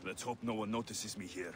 Let's hope no one notices me here.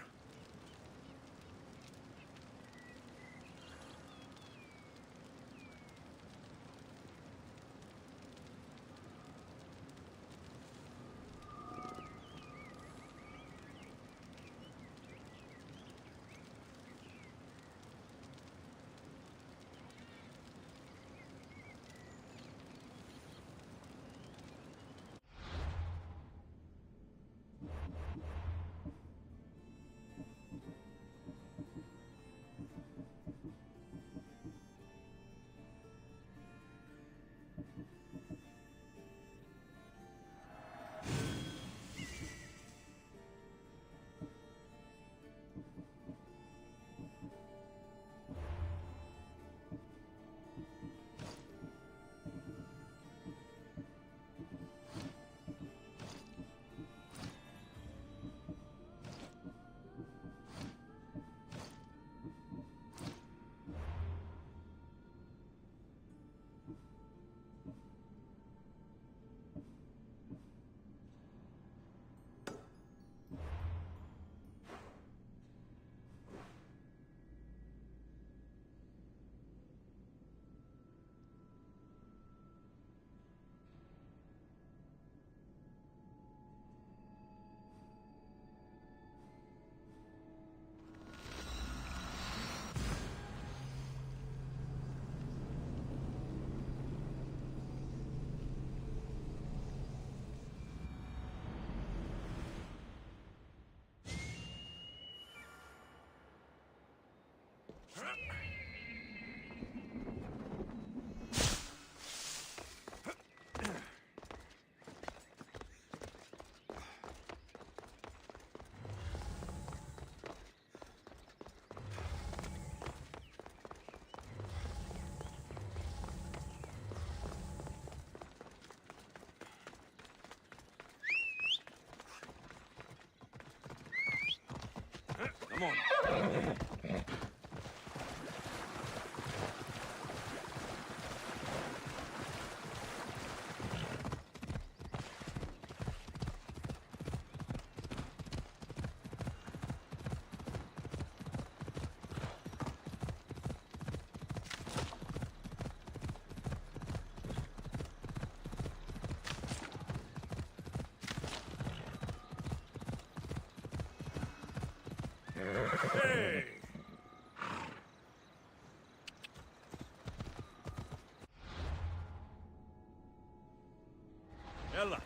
Come on. Hey! Ella!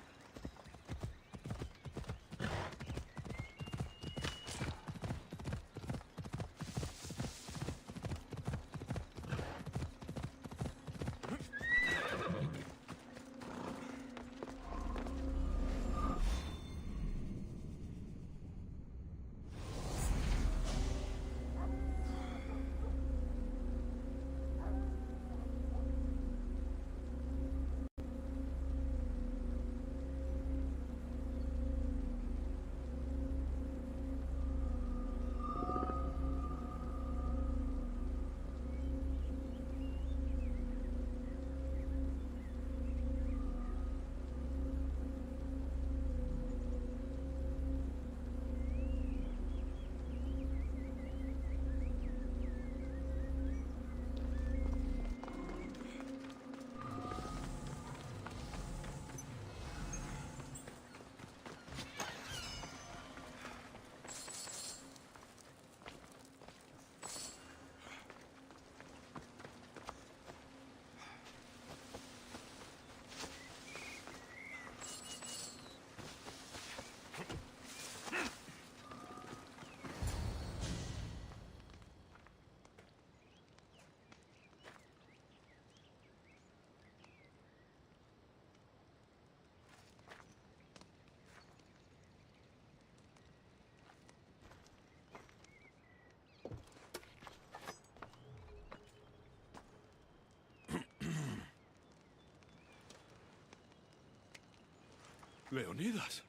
Leonidas.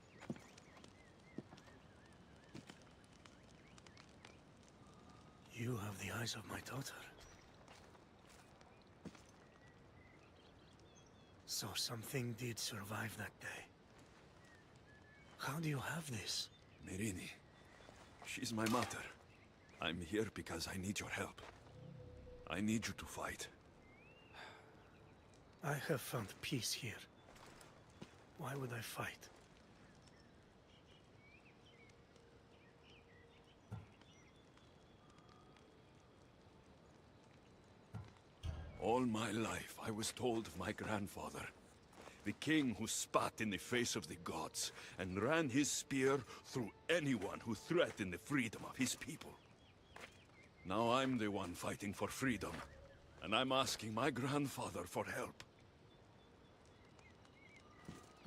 You have the eyes of my daughter. So something did survive that day. How do you have this? Merini. She's my mother. I'm here because I need your help. I need you to fight. I have found peace here. Why would I fight? All my life, I was told of my grandfather, the king who spat in the face of the gods and ran his spear through anyone who threatened the freedom of his people. Now I'm the one fighting for freedom, and I'm asking my grandfather for help.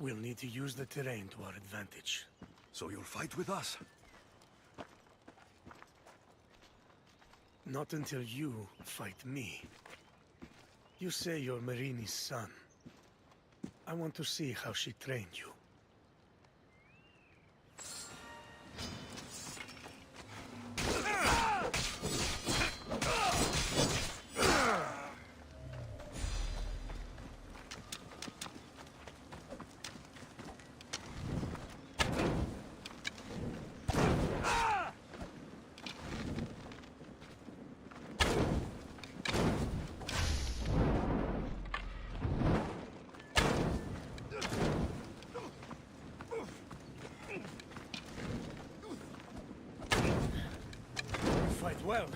We'll need to use the terrain to our advantage. So you'll fight with us? Not until you fight me. You say you're Marini's son. I want to see how she trained you. Fight well.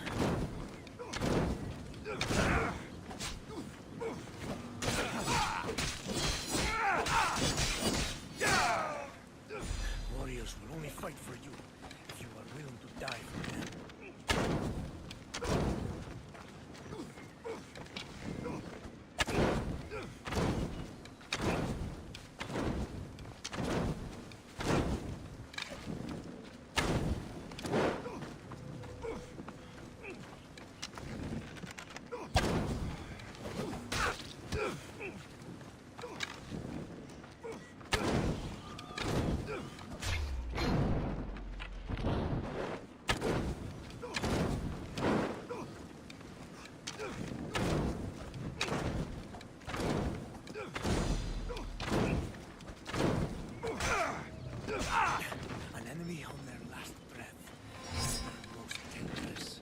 Warriors will only fight for you if you are willing to die for them. An enemy on their last breath is their most dangerous.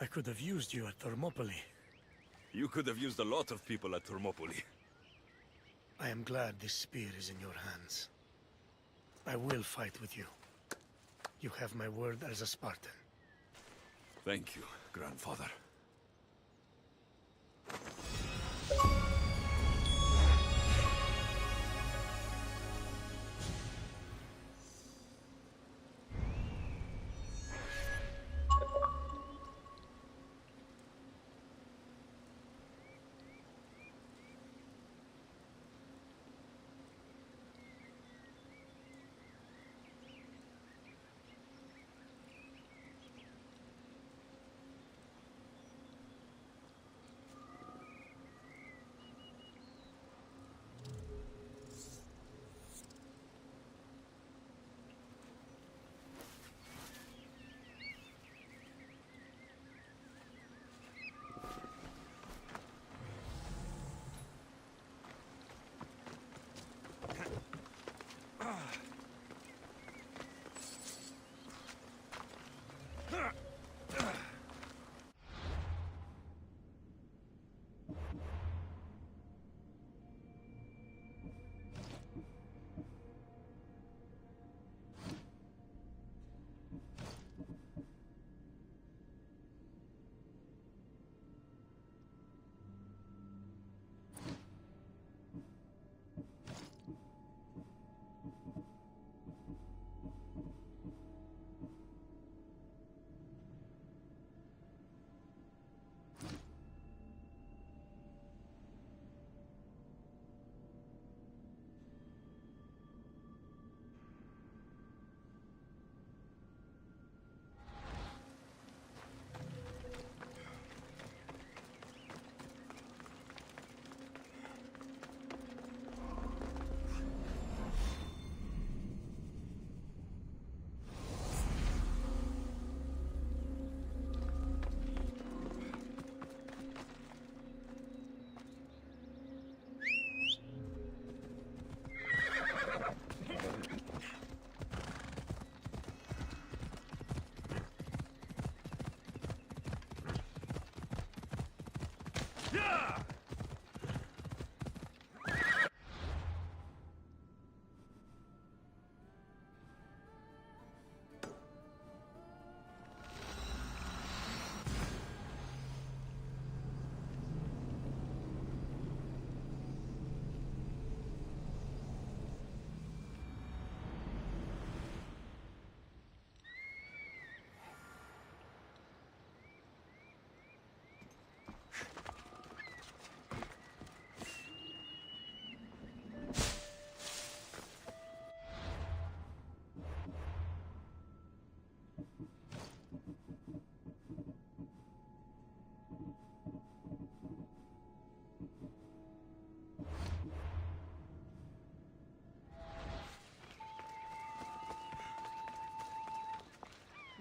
I could have used you at Thermopylae. You could have used a lot of people at Thermopylae. I am glad this spear is in your hands. I will fight with you. You have my word as a Spartan. Thank you, grandfather.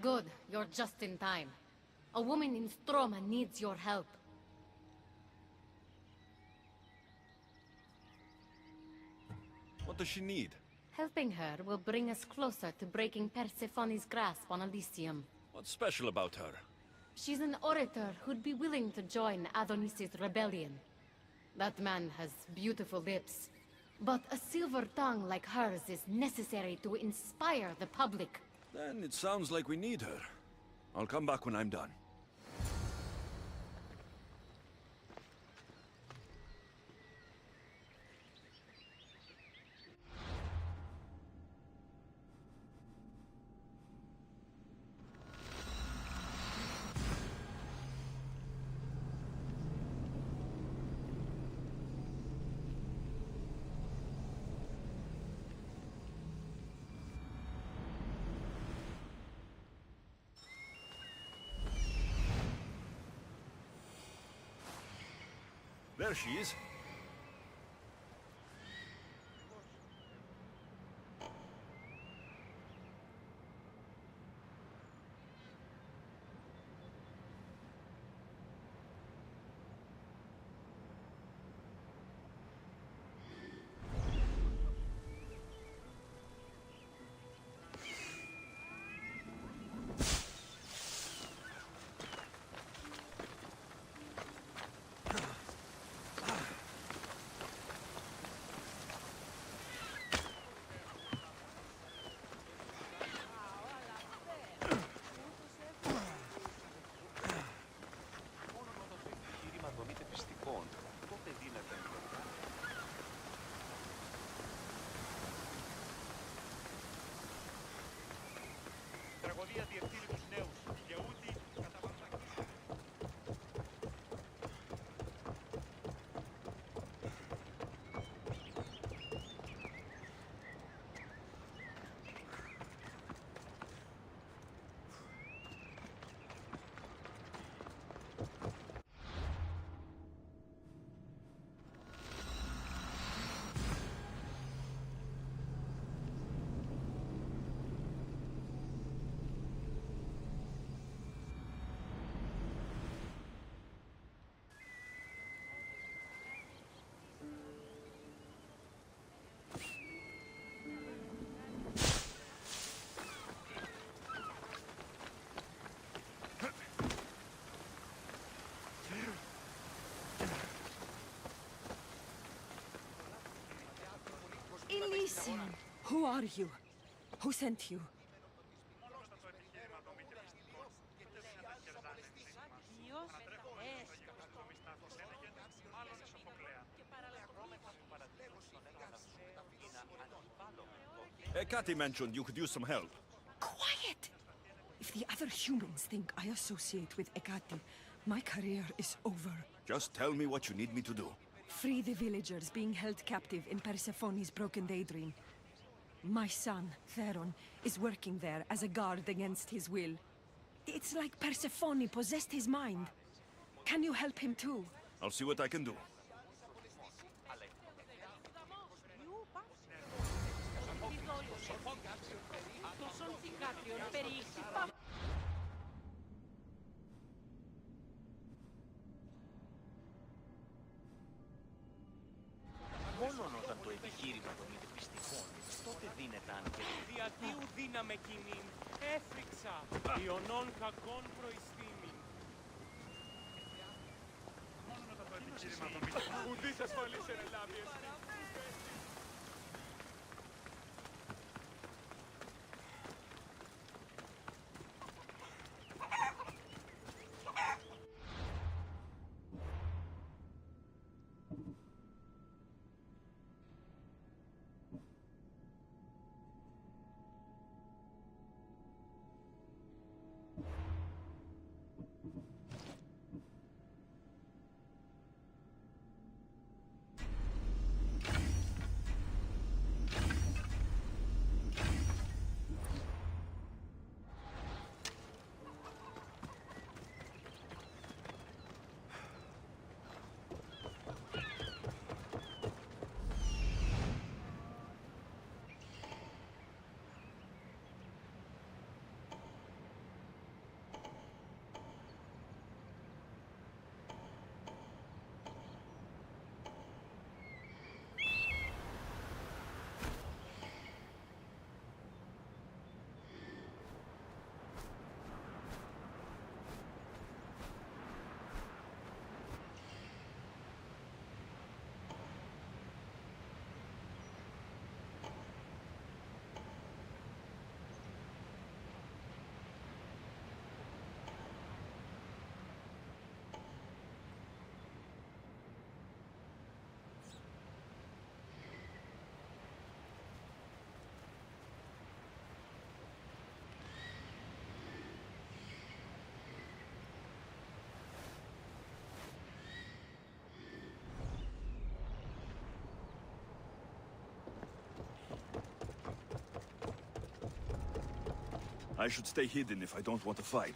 Good, you're just in time. A woman in Stroma needs your help. What does she need? Helping her will bring us closer to breaking Persephone's grasp on Elysium. What's special about her? She's an orator who'd be willing to join Adonis's rebellion. That man has beautiful lips. But a silver tongue like hers is necessary to inspire the public. Then it sounds like we need her. I'll come back when I'm done. There she is. Τραγωδία διευθύνει τους νέους και ούτε Elysium! Who are you? Who sent you? Cathy mentioned you could use some help. Quiet! If the other humans think I associate with Ekati, my career is over. Just tell me what you need me to do. Free the villagers being held captive in Persephone's broken daydream. My son, Theron, is working there as a guard against his will. It's like Persephone possessed his mind. Can you help him too? I'll see what I can do. μόνον όταν το επιχείρημα των υπηστικών, τότε δίνεται αν και Διατίου δύναμε κοινήν, έφρυξα, ιονών κακών προϊστήμην. μόνον όταν το επιχείρημα των υπηστικών. Ουδής ασφαλής εν ελάβει εστί. I should stay hidden if I don't want to fight.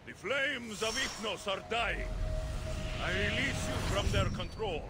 The flames of Ignos are dying. I release you from their control.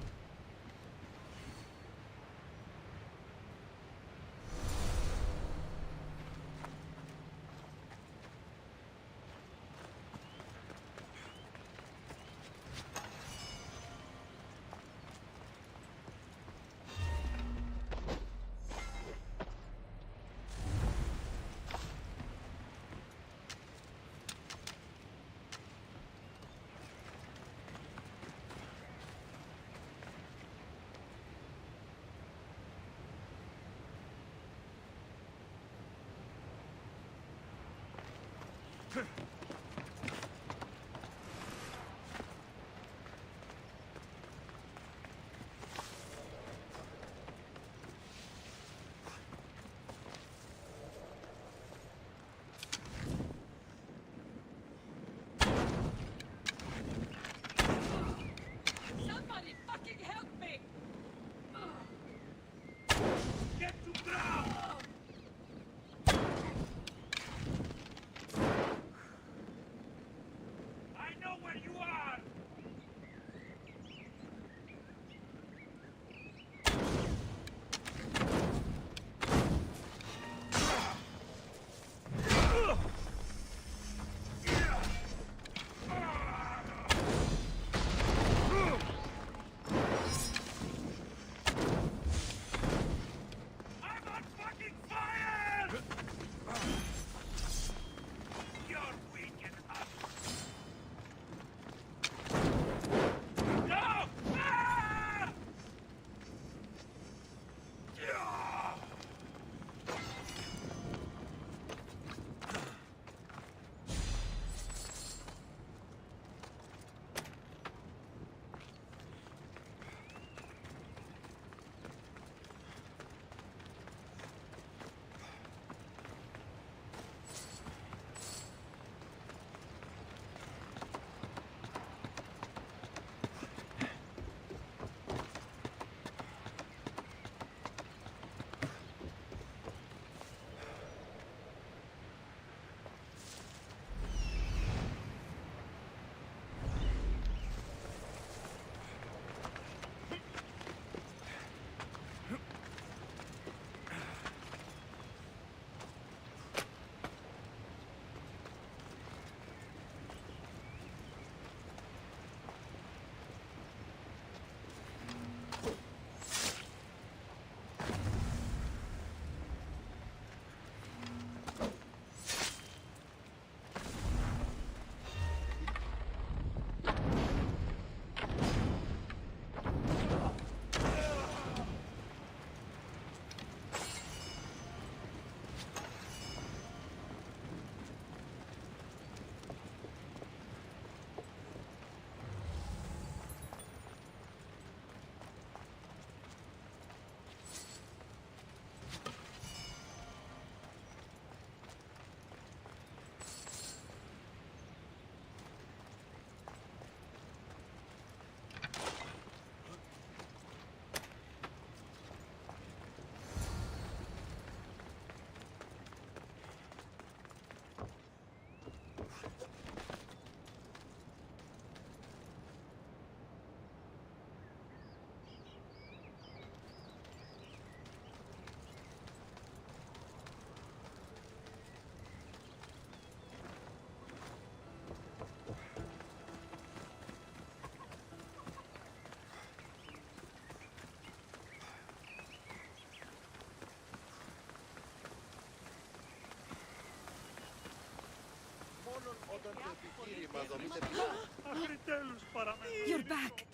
Somebody fucking help me! Get to ground! I know where you are! You're back.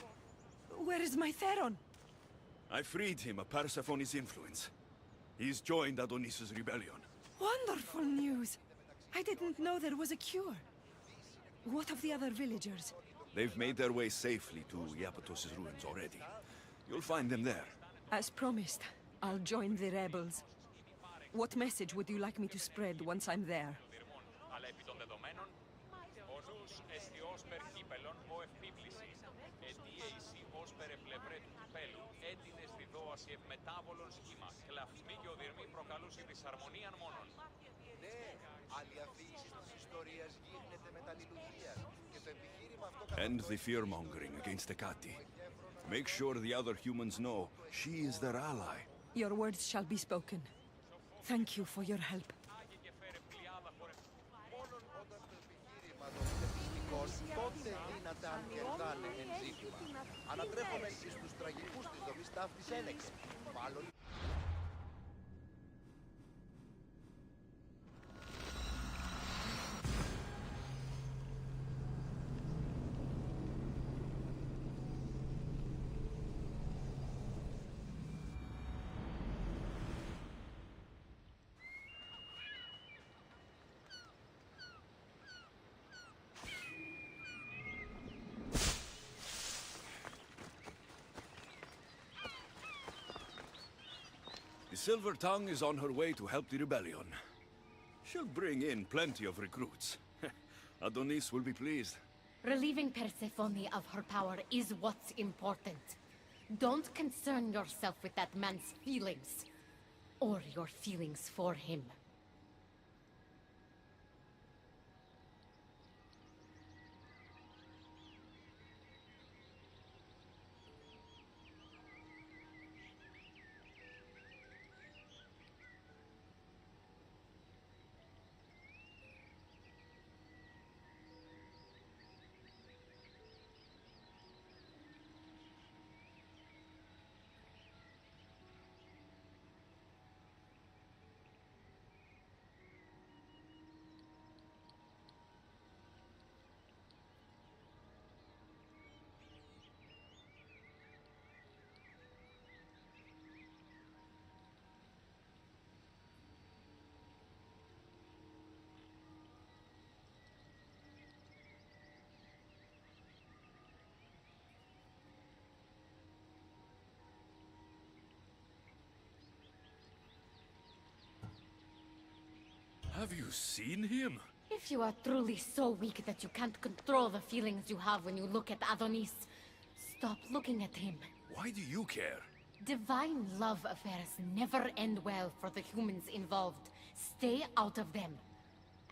Where is my Theron? I freed him of Persephone's influence. He's joined Adonis' rebellion. Wonderful news. I didn't know there was a cure. What of the other villagers? They've made their way safely to Iapetos' ruins already. You'll find them there. As promised, I'll join the rebels. What message would you like me to spread once I'm there? Αλλά επί των δεδομένων, ο ζούς εστι ως περ κύπελον ο ευπίπλησης, ετίεισι ως περ επλευρέ του κυπέλου, έτεινες διδόαση ευμετάβολον σχήμα, κλαυσμοί και οδυρμοί προκαλούσι δυσαρμονίαν μόνον. Ναι, άλλη αφήγηση της ιστορίας γίνεται με τα λειτουργία και το επιχείρημα αυτό... End the fear-mongering against Hecate. Make sure the other humans know she is their ally. Your words shall be spoken. Thank you for your help. Μόνον όταν το επιχείρημα δομείται πιστικός, τότε δύναται αν κερδάνε εν ζήτημα. Ανατρέφομαι εις τους τραγικούς της δομής ταύτης ένεκε. Μάλλον... The Silver Tongue is on her way to help the rebellion. She'll bring in plenty of recruits. Adonis will be pleased. Relieving Persephone of her power is what's important. Don't concern yourself with that man's feelings. Or your feelings for him. Have you seen him? If you are truly so weak that you can't control the feelings you have when you look at Adonis, stop looking at him. Why do you care? Divine love affairs never end well for the humans involved. Stay out of them.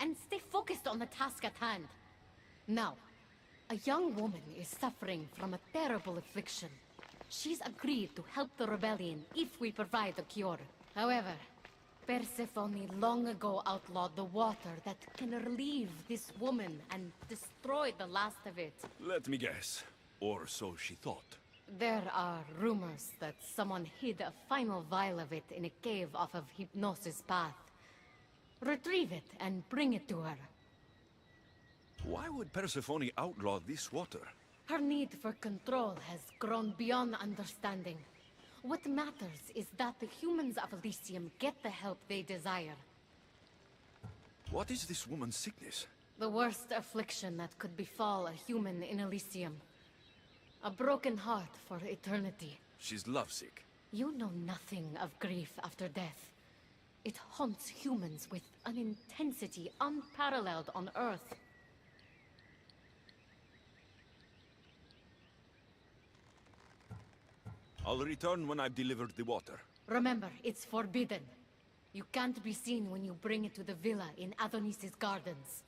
And stay focused on the task at hand. Now, a young woman is suffering from a terrible affliction. She's agreed to help the rebellion if we provide a cure. However, Persephone long ago outlawed the water that can relieve this woman and destroy the last of it. Let me guess. Or so she thought. There are rumors that someone hid a final vial of it in a cave off of Hypnosis Path. Retrieve it and bring it to her. Why would Persephone outlaw this water? Her need for control has grown beyond understanding. What matters is that the humans of Elysium get the help they desire. What is this woman's sickness? The worst affliction that could befall a human in Elysium. A broken heart for eternity. She's lovesick. You know nothing of grief after death. It haunts humans with an intensity unparalleled on Earth. I'll return when I've delivered the water. Remember, it's forbidden. You can't be seen when you bring it to the villa in Adonis' gardens.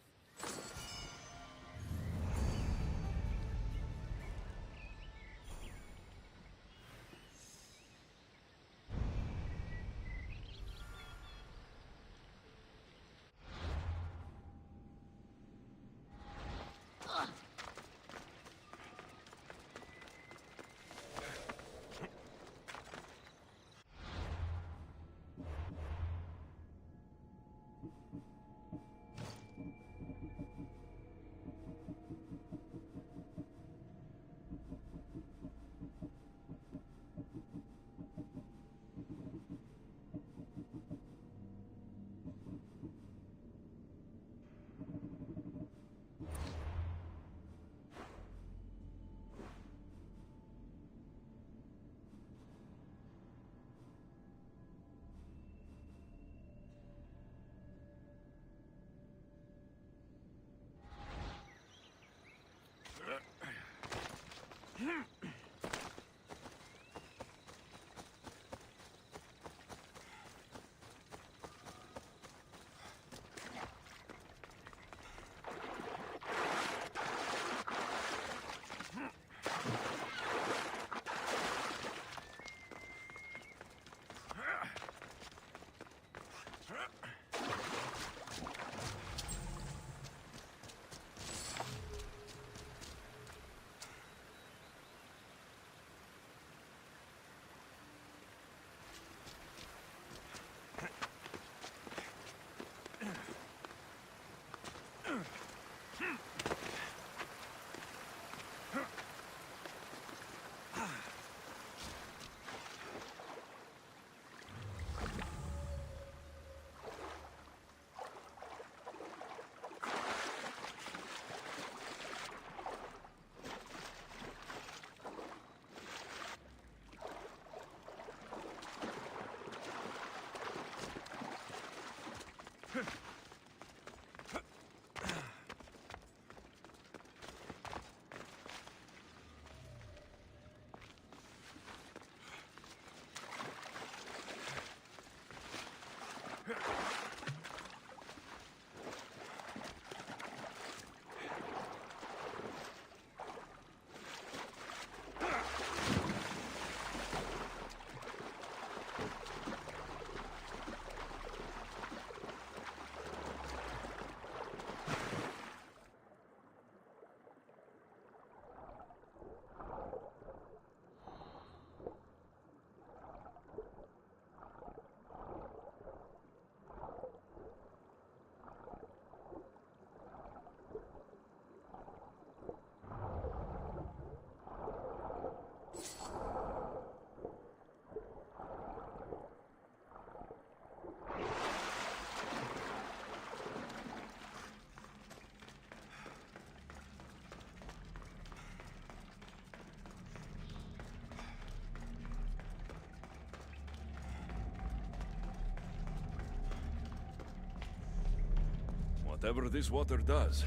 Whatever this water does,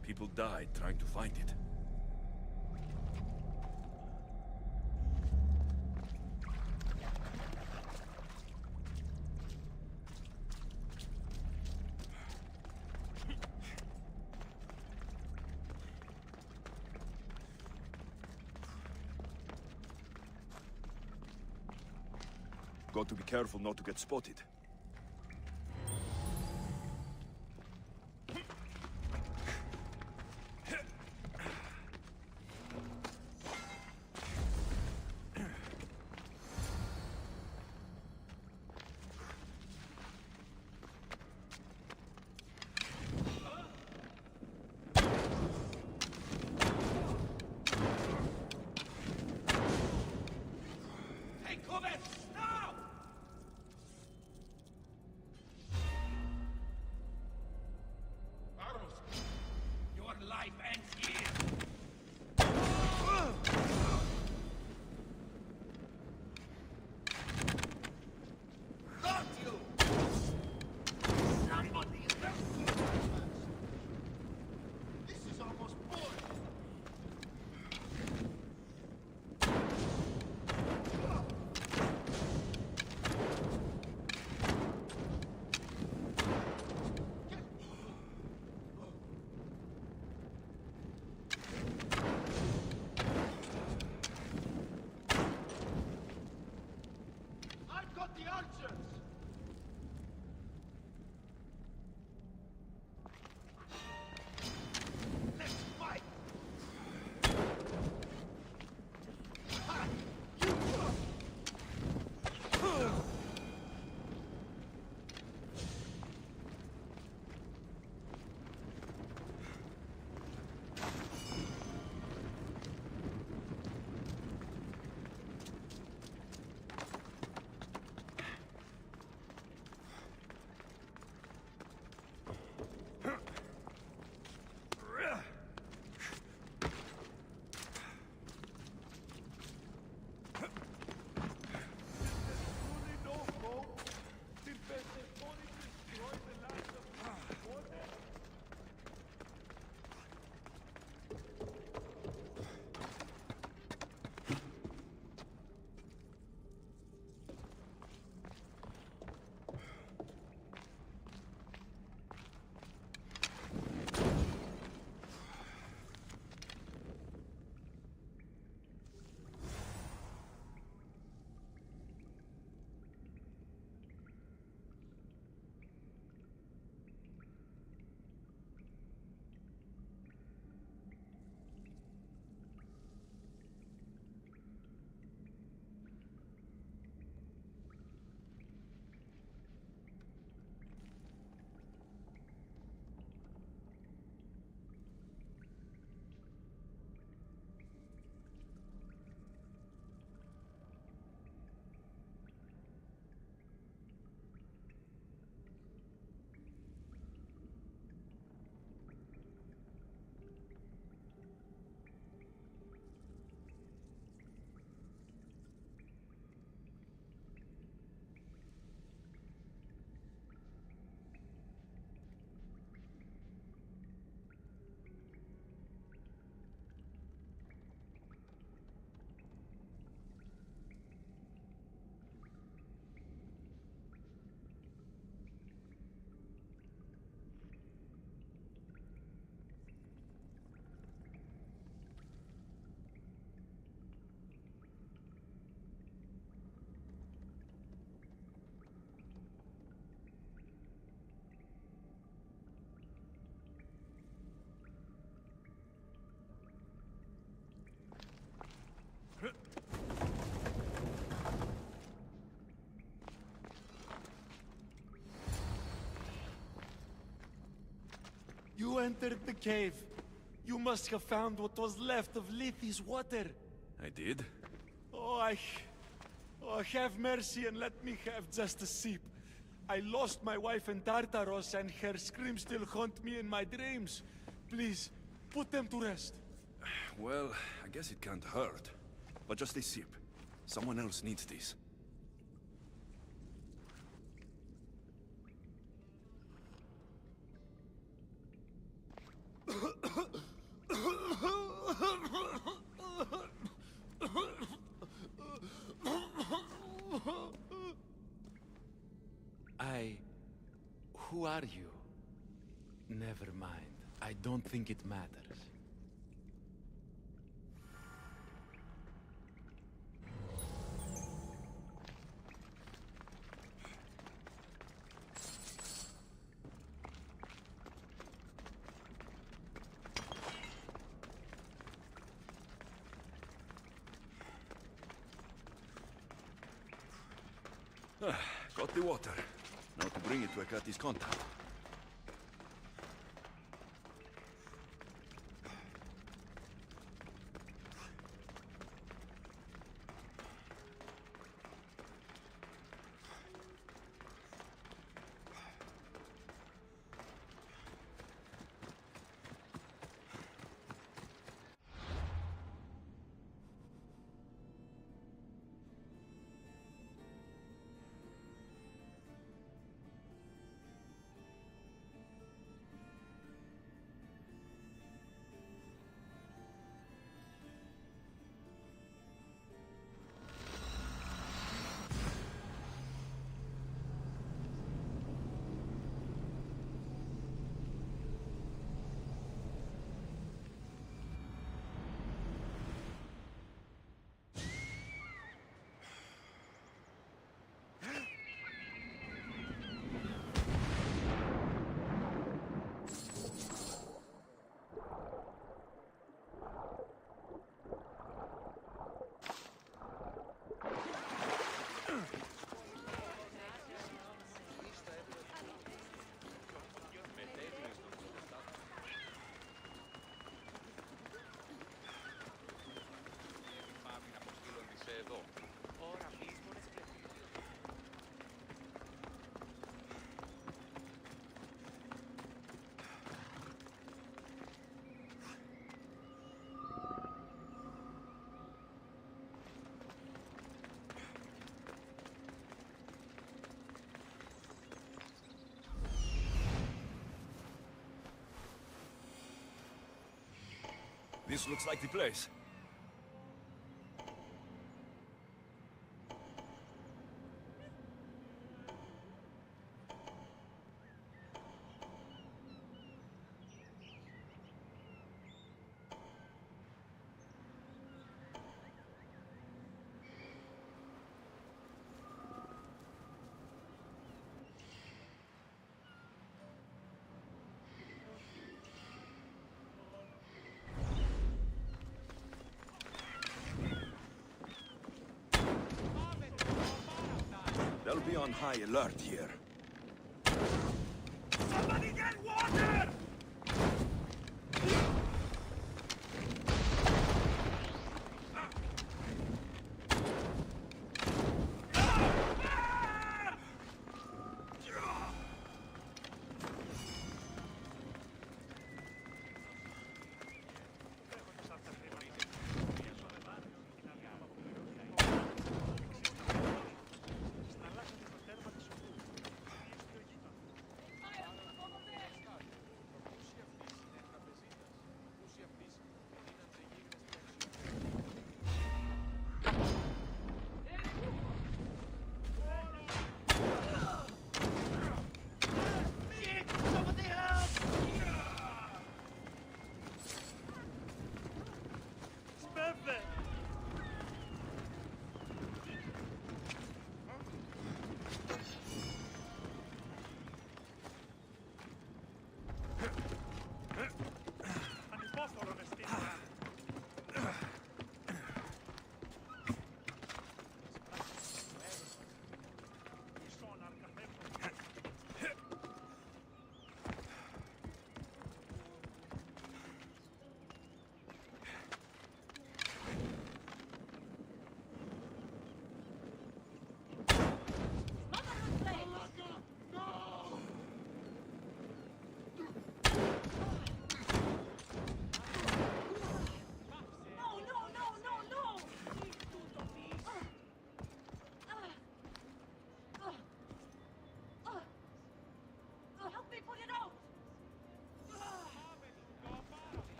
people died trying to find it. Got to be careful not to get spotted. You entered the cave. You must have found what was left of Lethi's water. I did? Oh, have mercy and let me have just a sip. I lost my wife in Tartaros and her screams still haunt me in my dreams. Please, put them to rest. Well, I guess it can't hurt. But just a sip. Someone else needs this. Who are you? Never mind. I don't think it matters. Got the water. Now to bring it to Akati's contact. This looks like the place. They'll be on high alert here. Somebody get water!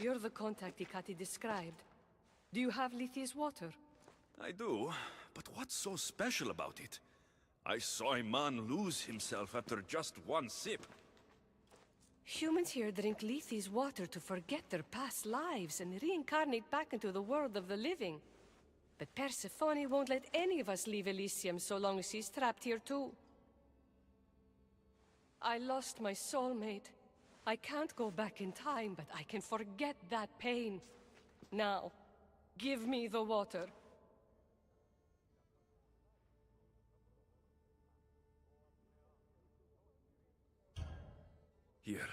You're the contact Ikati described. Do you have Lethi's water? I do, but what's so special about it? I saw a man lose himself after just one sip. Humans here drink Lethi's water to forget their past lives and reincarnate back into the world of the living. But Persephone won't let any of us leave Elysium so long as she's trapped here too. I lost my soulmate. I can't go back in time, but I can forget that pain. Now, give me the water. Here,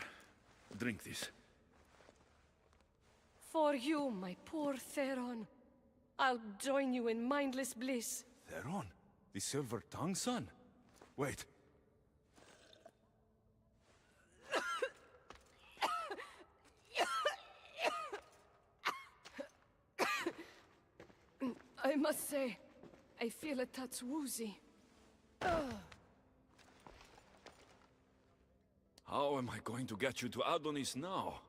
drink this. For you, my poor Theron. I'll join you in mindless bliss. Theron? The silver-tongued son? Wait. I must say, I feel a touch woozy. How am I going to get you to Adonis now?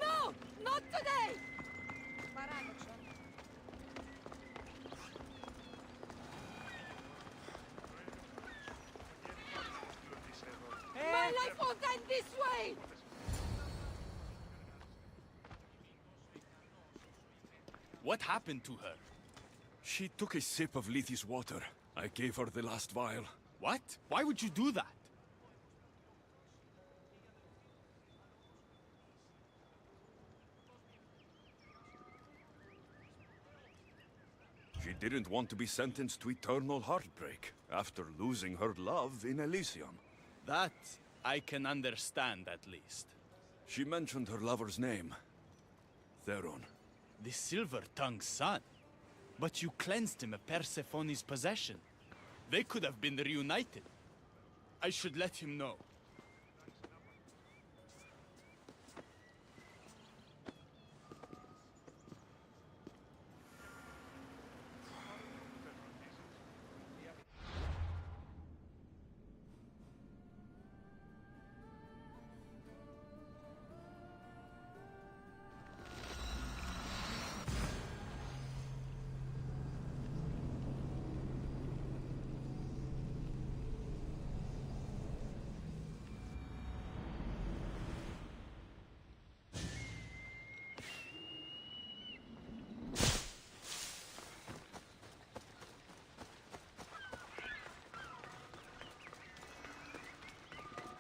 No! Not today! My life won't end this way! What happened to her? She took a sip of Lethi's water. I gave her the last vial. What? Why would you do that? She didn't want to be sentenced to eternal heartbreak after losing her love in Elysium. That I can understand, at least. She mentioned her lover's name. Theron. The silver-tongued son. But you cleansed him of Persephone's possession. They could have been reunited. I should let him know.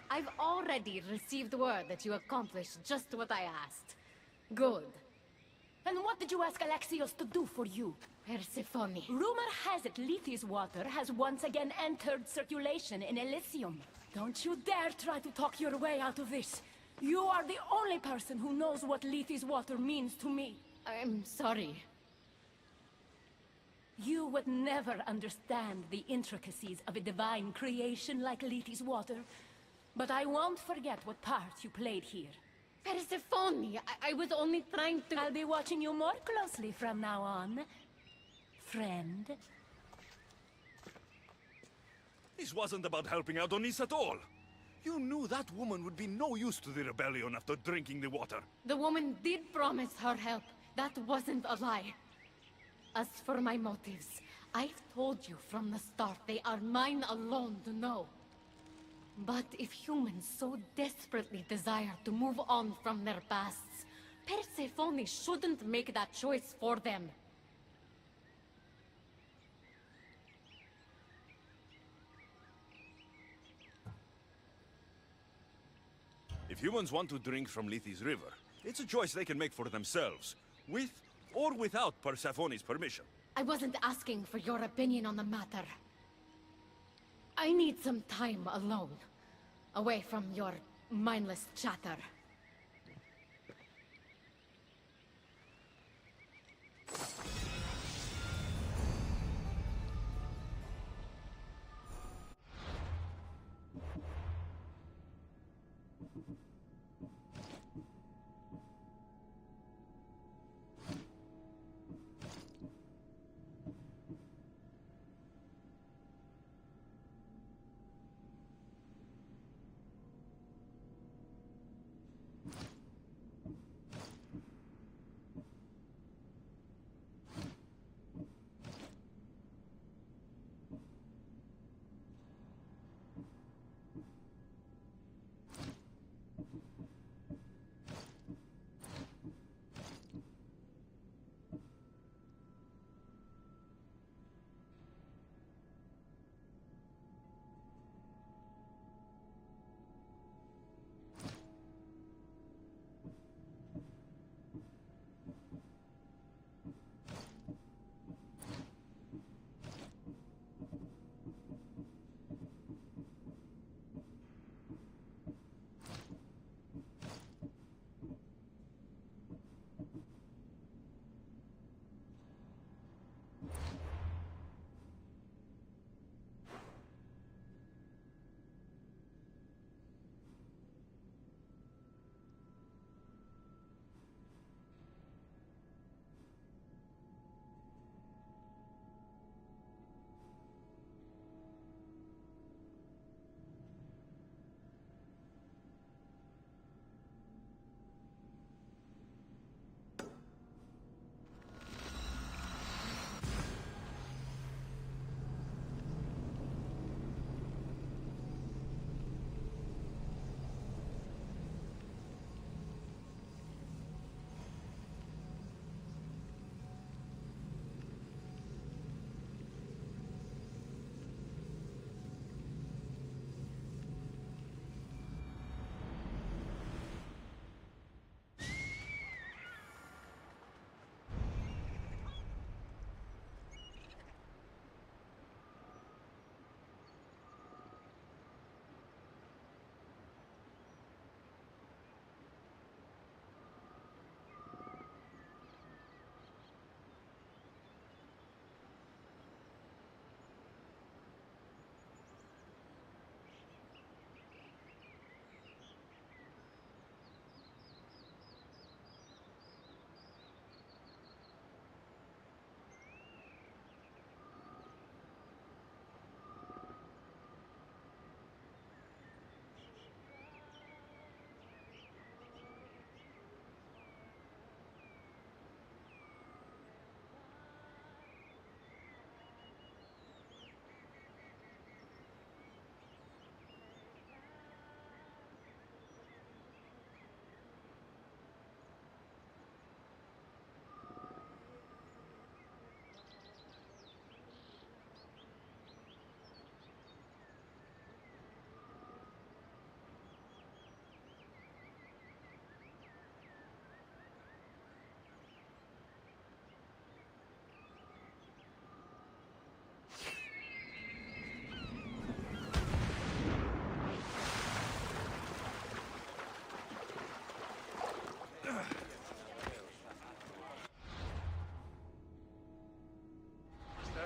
I've already received word that you accomplished just what I asked. Good. And what did you ask Alexios to do for you? Persephone. Rumor has it Lethi's water has once again entered circulation in Elysium. Don't you dare try to talk your way out of this. You are the only person who knows what Lethi's water means to me. I'm sorry. You would never understand the intricacies of a divine creation like Lethi's water. But I won't forget what part you played here. Persephone, I was only trying to... I'll be watching you more closely from now on, friend. This wasn't about helping Adonis at all. You knew that woman would be no use to the rebellion after drinking the water. The woman did promise her help. That wasn't a lie. As for my motives, I've told you from the start they are mine alone to know. But if humans so desperately desire to move on from their pasts, Persephone shouldn't make that choice for them. If humans want to drink from Lethi's river, it's a choice they can make for themselves, with or without Persephone's permission. I wasn't asking for your opinion on the matter. I need some time alone. Away from your mindless chatter.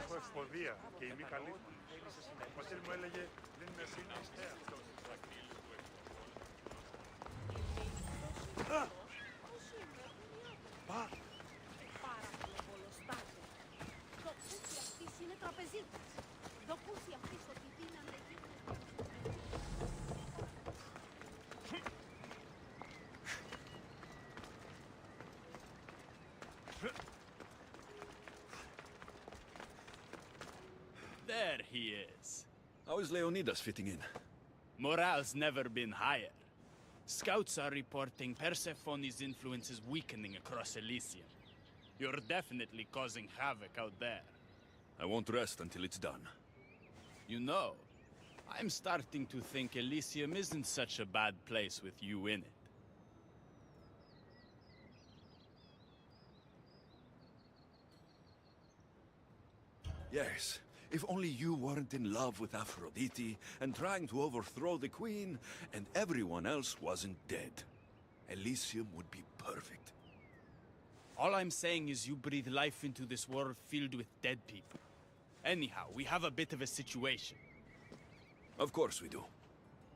Έχω ευκοδία και είμαι καλή. Ο πατήρ μου έλεγε δεν είμαι φίλη νηστέα. Πα! Το πούσι αυτής είναι τραπεζίτης. Το πούσι αυτής ότι δίνανε εκεί. There he is. How is Leonidas fitting in? Morale's never been higher. Scouts are reporting Persephone's influence is weakening across Elysium. You're definitely causing havoc out there. I won't rest until it's done. You know, I'm starting to think Elysium isn't such a bad place with you in it. Yes, If only you weren't in love with Aphrodite and trying to overthrow the queen, and everyone else wasn't dead. Elysium would be perfect. All I'm saying is you breathe life into this world filled with dead people. Anyhow, we have a bit of a situation. Of course we do.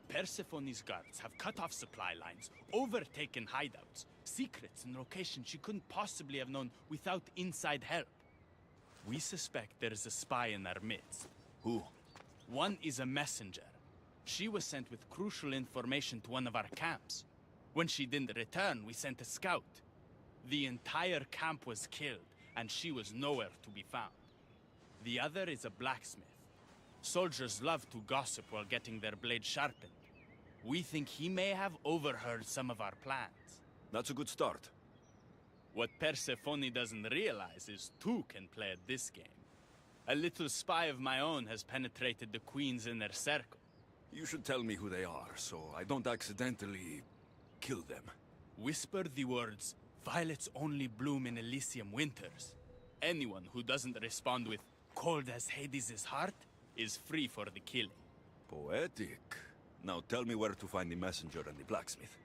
Persephone's guards have cut off supply lines, overtaken hideouts, secrets and locations she couldn't possibly have known without inside help. We suspect there is a spy in our midst. Who? One is a messenger. She was sent with crucial information to one of our camps. When she didn't return, we sent a scout. The entire camp was killed, and she was nowhere to be found. The other is a blacksmith. Soldiers love to gossip while getting their blades sharpened. We think he may have overheard some of our plans. That's a good start. What Persephone doesn't realize is two can play at this game. A little spy of my own has penetrated the queen's inner circle. You should tell me who they are, so I don't accidentally kill them. Whisper the words, "Violets only bloom in Elysium winters." Anyone who doesn't respond with, "Cold as Hades' heart," is free for the killing. Poetic. Now tell me where to find the messenger and the blacksmith.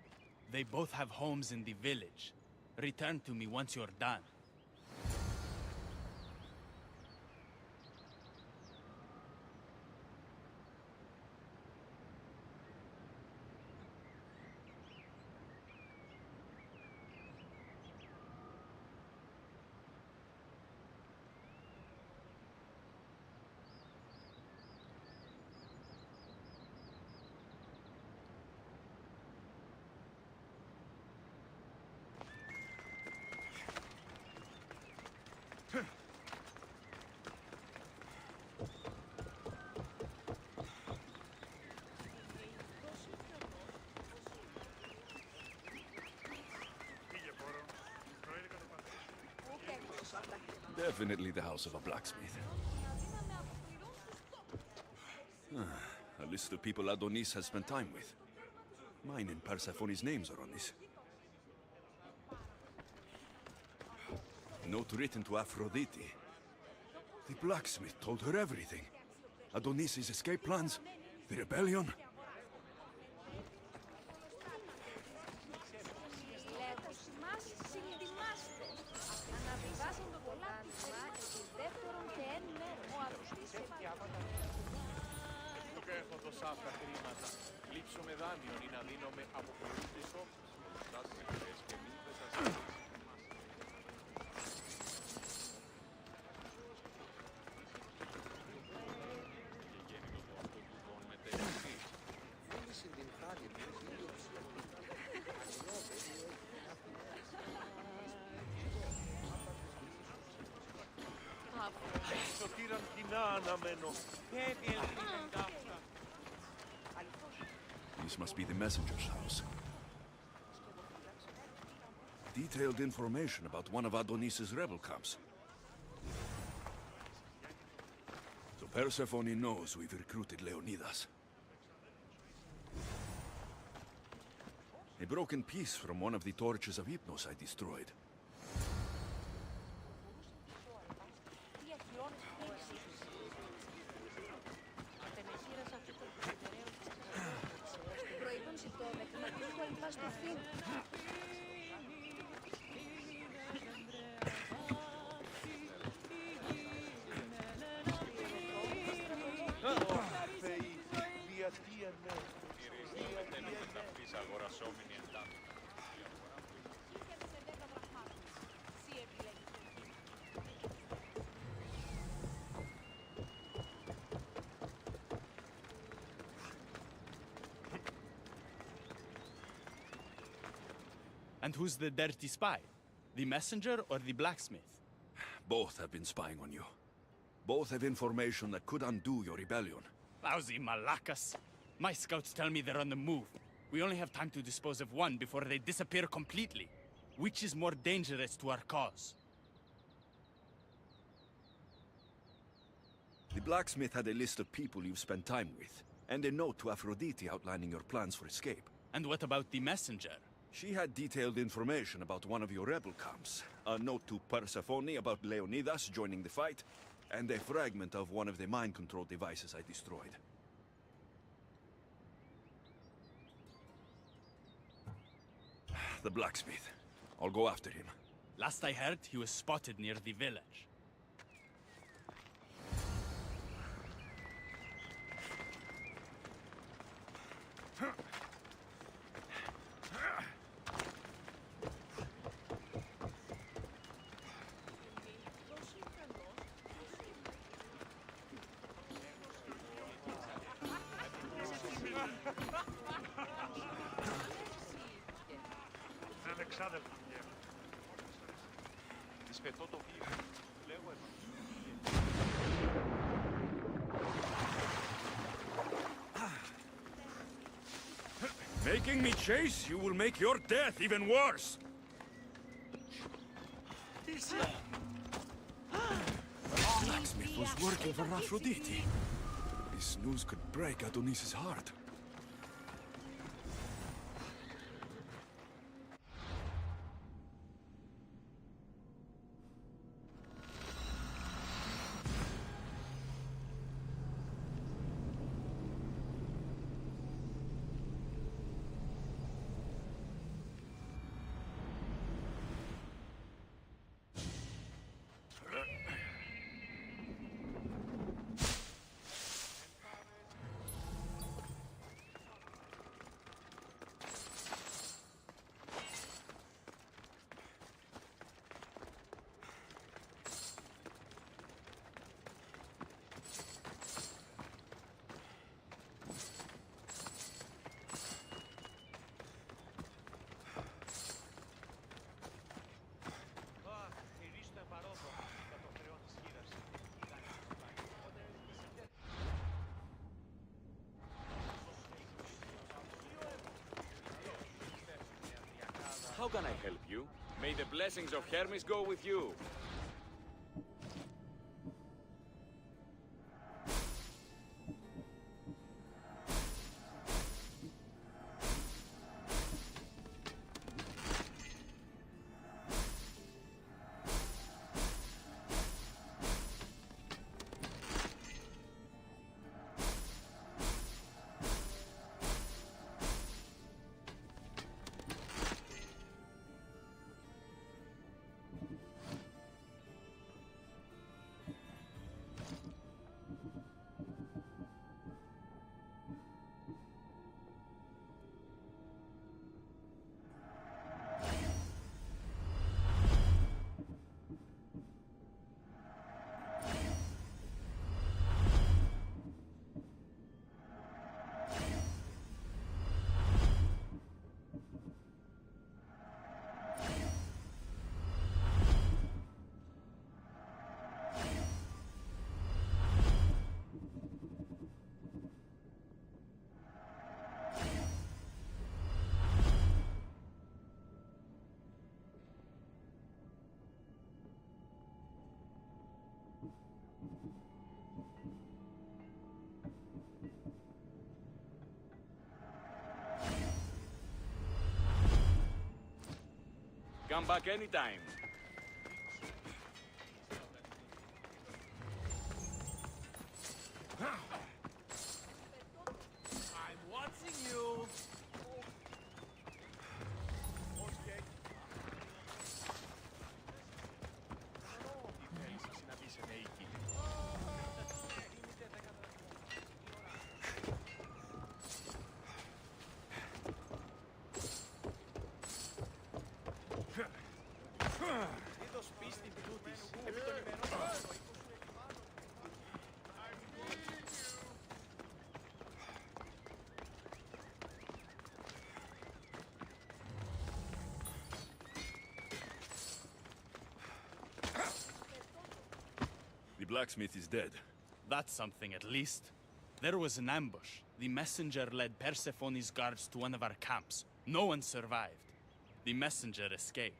They both have homes in the village. Return to me once you're done. Definitely the house of a blacksmith. A list of people Adonis has spent time with. Mine and Persephone's names are on this. Note written to Aphrodite. The blacksmith told her everything. Adonis' escape plans, the rebellion. Έχω τόσα αυτά χρήματα. Λείψω με δάνειον ή να δίνομαι από πολλούς της όπλους. Στάσεις εχθές και μύθες ασύλλες. Και γέννητο το αυτό του τον μετέχει. Μίλησε την χάρη του δήλωση. Σωτήραν κοινά αναμένω. This must be the messenger's house. Detailed information about one of Adonis' rebel camps. So Persephone knows we've recruited Leonidas. A broken piece from one of the torches of Hypnos I destroyed. And who's the dirty spy? The messenger or the blacksmith? Both have been spying on you. Both have information that could undo your rebellion. Lousy malacas. My scouts tell me they're on the move. We only have time to dispose of one before they disappear completely. Which is more dangerous to our cause? The blacksmith had a list of people you've spent time with, and a note to Aphrodite outlining your plans for escape. And what about the messenger? She had detailed information about one of your rebel camps. A note to Persephone about Leonidas joining the fight. And a fragment of one of the mind control devices I destroyed. The blacksmith. I'll go after him. Last I heard, he was spotted near the village. Making me chase, you will make your death even worse! Blacksmith was working for Aphrodite. This news could break Adonis's heart. How can I help you? May the blessings of Hermes go with you. Come back anytime. I'm watching you. The blacksmith is dead. That's something, at least. There was an ambush. The messenger led Persephone's guards to one of our camps. No one survived. The messenger escaped.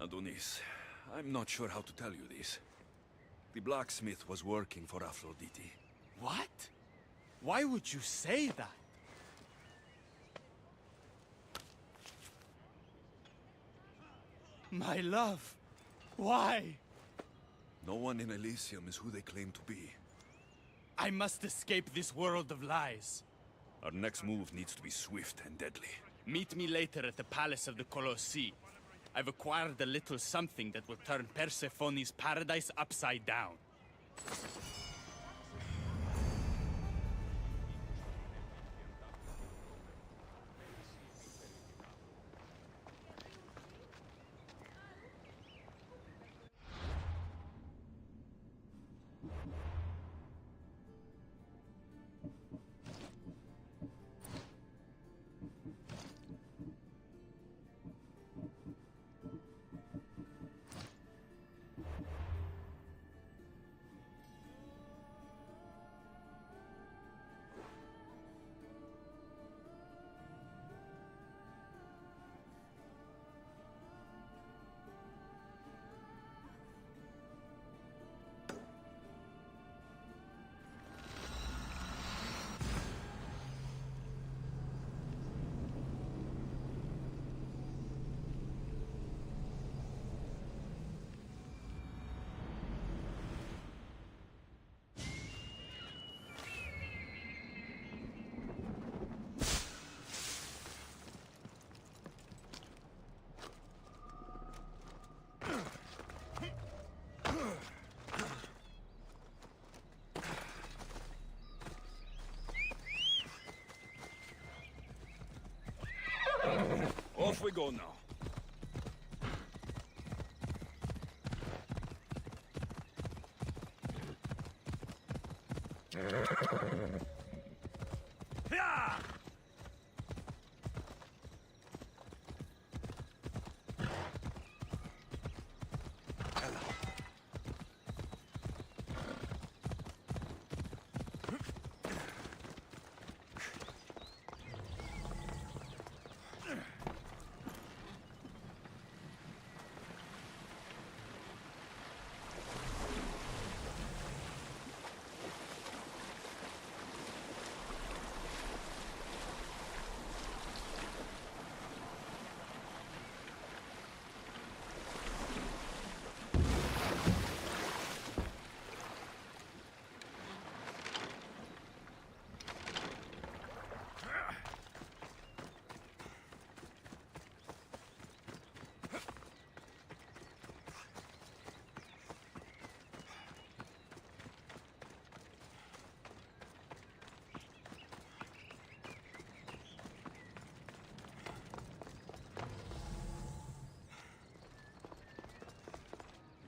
Adonis, I'm not sure how to tell you this. The blacksmith was working for Aphrodite. What? Why would you say that? My love, why? No one in Elysium is who they claim to be. I must escape this world of lies. Our next move needs to be swift and deadly. Meet me later at the Palace of the Colossi. I've acquired a little something that will turn Persephone's paradise upside down. Off we go now.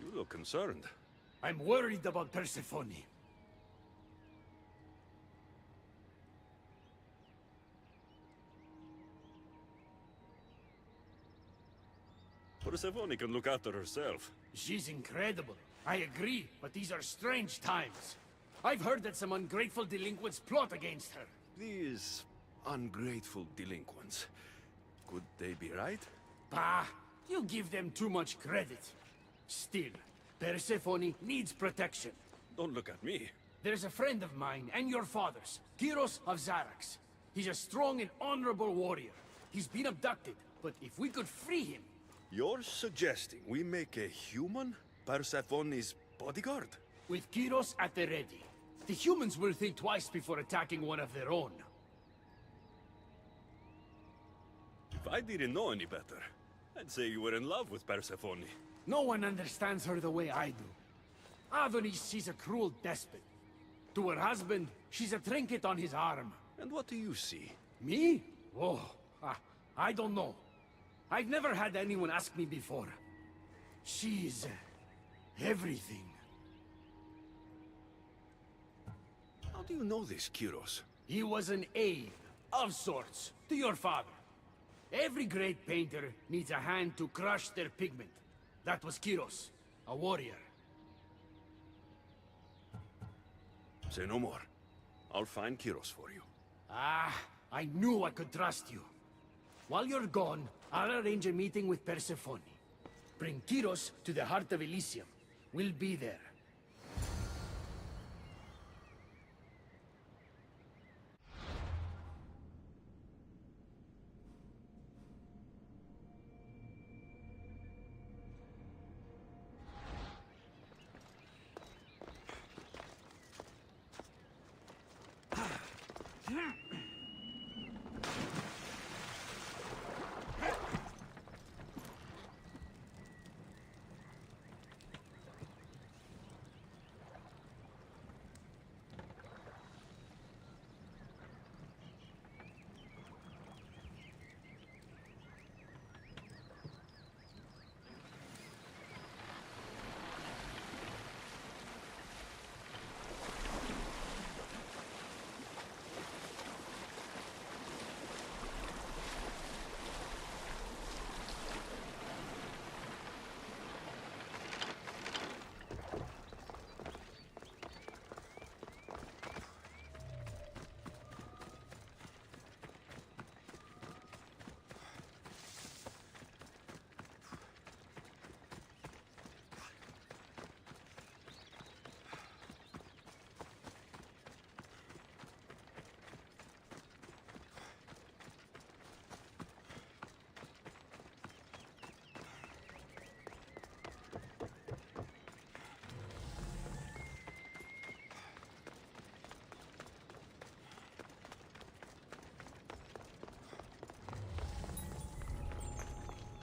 You look concerned. I'm worried about Persephone. Persephone can look after herself. She's incredible. I agree, but these are strange times. I've heard that some ungrateful delinquents plot against her. These ungrateful delinquents. Could they be right? Bah! You give them too much credit. Still, Persephone needs protection. Don't look at me. There's a friend of mine and your father's, Kyros of Xarax. He's a strong and honorable warrior. He's been abducted, but if we could free him... You're suggesting we make a human Persephone's bodyguard? With Kyros at the ready, the humans will think twice before attacking one of their own. If I didn't know any better, I'd say you were in love with Persephone. No one understands her the way I do. Adonis, she's a cruel despot. To her husband, she's a trinket on his arm. And what do you see? Me? Oh, I don't know. I've never had anyone ask me before. She's... everything. How do you know this, Kyros? He was an aide, of sorts, to your father. Every great painter needs a hand to crush their pigment. That was Kyros, a warrior. Say no more. I'll find Kyros for you. Ah, I knew I could trust you. While you're gone, I'll arrange a meeting with Persephone. Bring Kyros to the heart of Elysium. We'll be there.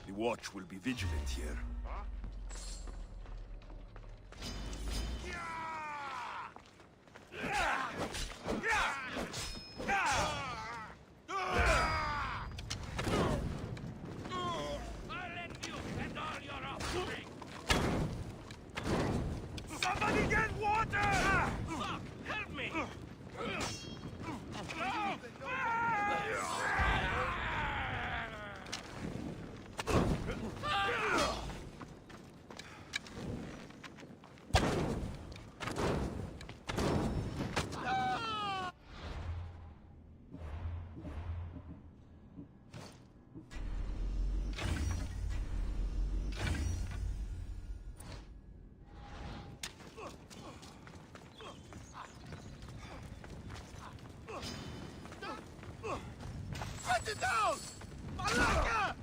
The watch will be vigilant here. Somebody get water! Fuck! Help me! Put it down! Malaka!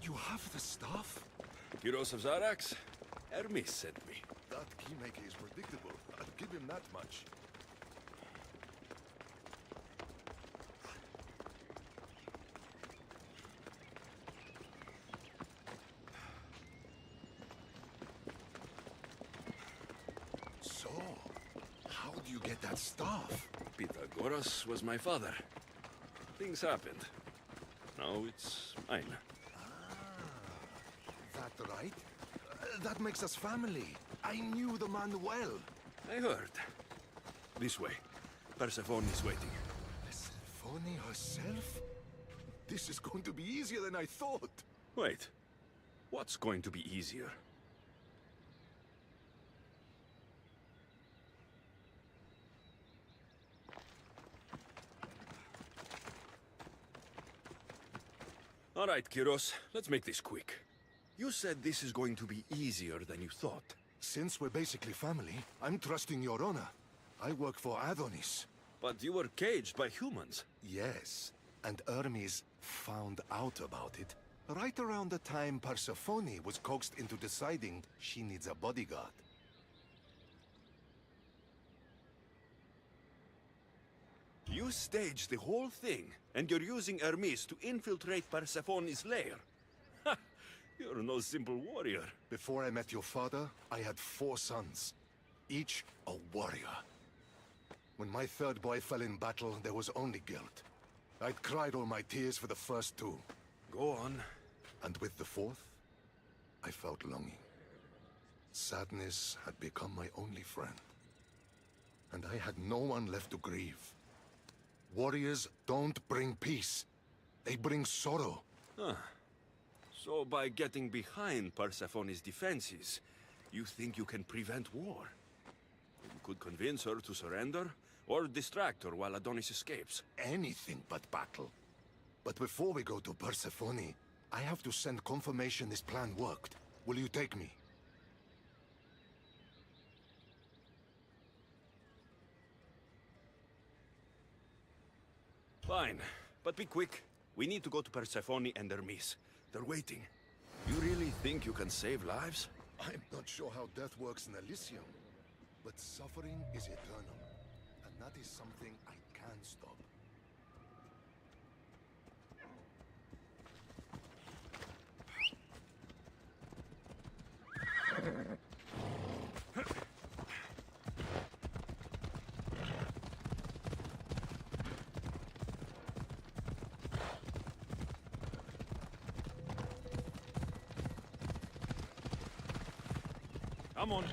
You have the staff? Kyros of Zarax? Hermes sent me. That keymaker is predictable. I'll give him that much. you get that staff? Pythagoras was my father. Things happened. Now it's mine. That right? That makes us family. I knew the man well. I heard. This way. Persephone is waiting. Persephone herself? This is going to be easier than I thought. Wait. What's going to be easier? All right, Kyros. Let's make this quick. You said this is going to be easier than you thought. Since we're basically family, I'm trusting your honor. I work for Adonis. But you were caged by humans. Yes, and Hermes found out about it right around the time Persephone was coaxed into deciding she needs a bodyguard. You staged the whole thing, and you're using Hermes to infiltrate Persephone's lair. Ha! You're no simple warrior. Before I met your father, I had 4 sons, each a warrior. When my third boy fell in battle, there was only guilt. I'd cried all my tears for the first 2. Go on. And with the 4th, I felt longing. Sadness had become my only friend. And I had no one left to grieve. Warriors don't bring peace. They bring sorrow. Huh. So by getting behind Persephone's defenses, you think you can prevent war? You could convince her to surrender, or distract her while Adonis escapes. Anything but battle. But before we go to Persephone, I have to send confirmation this plan worked. Will you take me? Fine, but be quick. We need to go to Persephone and Hermes. They're waiting. You really think you can save lives? I'm not sure how death works in Elysium, but suffering is eternal, and that is something I can stop. Come on.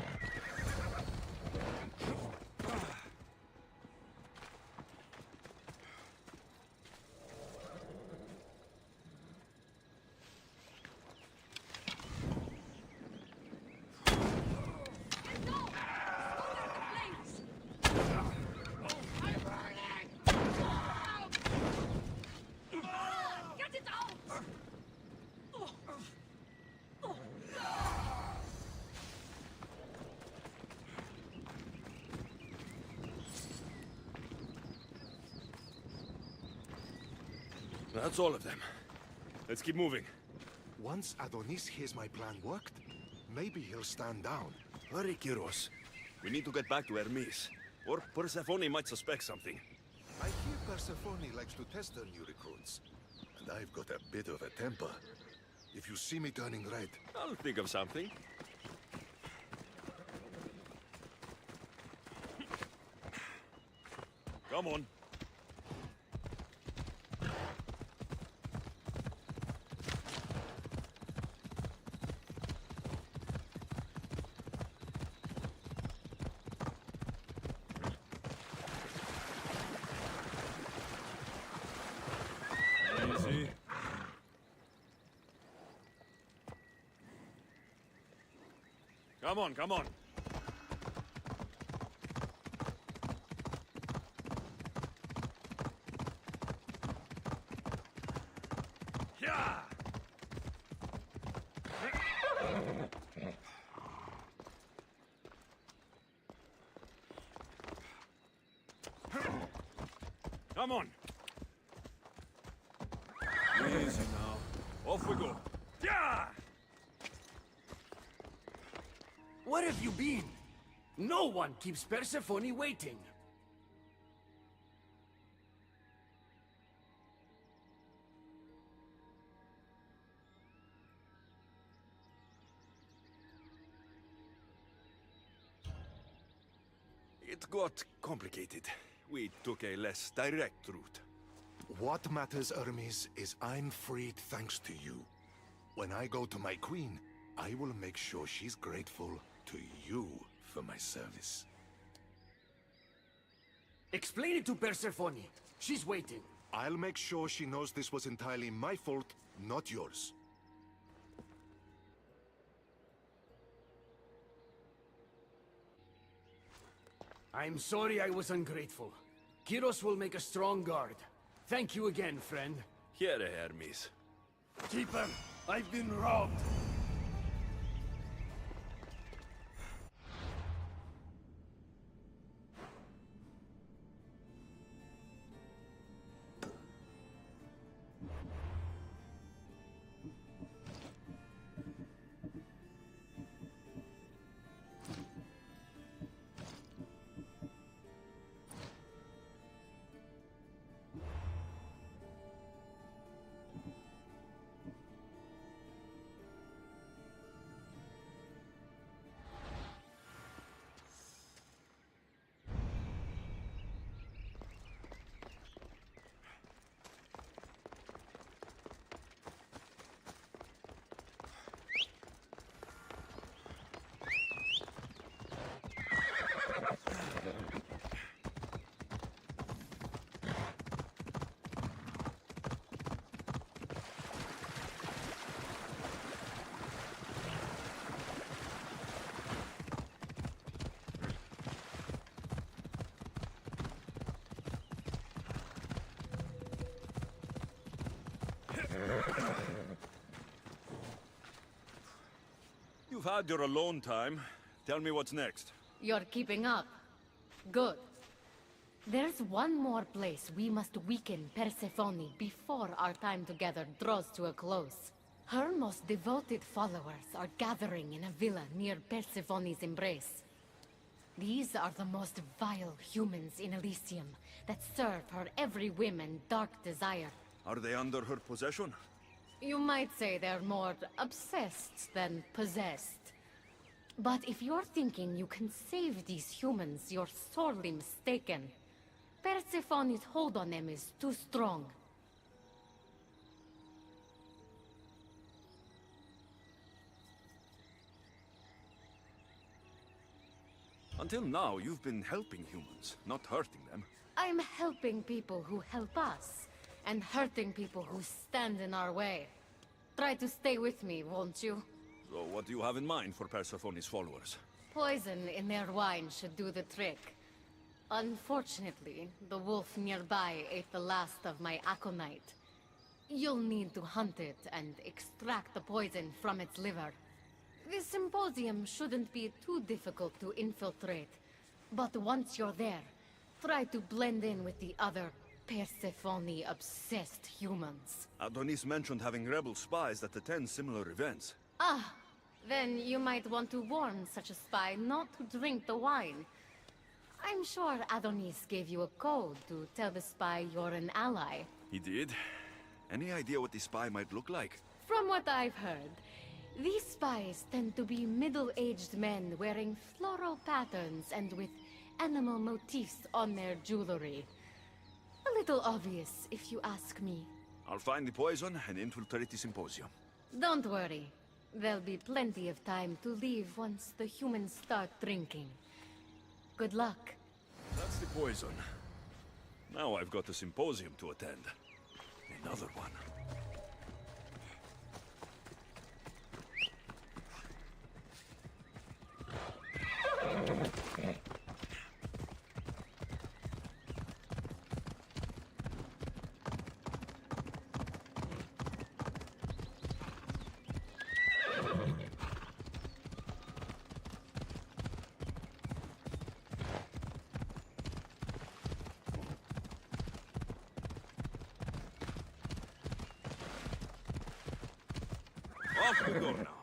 That's all of them. Let's keep moving. Once Adonis hears my plan worked, maybe he'll stand down. Hurry, Kyros. We need to get back to Hermes. Or Persephone might suspect something. I hear Persephone likes to test her new recruits. And I've got a bit of a temper. If you see me turning red... I'll think of something. Come on. Easy. Come on, come on. Yeah. Come on. Easy now. Off we go. Yeah! Where have you been? No one keeps Persephone waiting. It got complicated. We took a less direct route. What matters, Hermes, is I'm freed thanks to you. When I go to my queen, I will make sure she's grateful to you for my service. Explain it to Persephone. She's waiting. I'll make sure she knows this was entirely my fault, not yours. I'm sorry I was ungrateful. Kyros will make a strong guard. Thank you again, friend. Here, Hermes. Keeper, I've been robbed. You've had your alone time. Tell me what's next. You're keeping up. Good. There's one more place we must weaken Persephone before our time together draws to a close. Her most devoted followers are gathering in a villa near Persephone's embrace. These are the most vile humans in Elysium that serve her every whim and dark desire. Are they under her possession? You might say they're more obsessed than possessed. But if you're thinking you can save these humans, you're sorely mistaken. Persephone's hold on them is too strong. Until now, you've been helping humans, not hurting them. I'm helping people who help us, and hurting people who stand in our way. Try to stay with me, won't you? So what do you have in mind for Persephone's followers? Poison in their wine should do the trick. Unfortunately, the wolf nearby ate the last of my aconite. You'll need to hunt it and extract the poison from its liver. This symposium shouldn't be too difficult to infiltrate. But once you're there, try to blend in with the other Persephone-obsessed humans. Adonis mentioned having rebel spies that attend similar events. Ah, then you might want to warn such a spy not to drink the wine. I'm sure Adonis gave you a code to tell the spy you're an ally. He did? Any idea what the spy might look like? From what I've heard, these spies tend to be middle-aged men wearing floral patterns and with animal motifs on their jewelry. A little obvious, if you ask me. I'll find the poison and infiltrate the symposium. Don't worry. There'll be plenty of time to leave once the humans start drinking. Good luck. That's the poison. Now I've got a symposium to attend. Another one. Off we go now.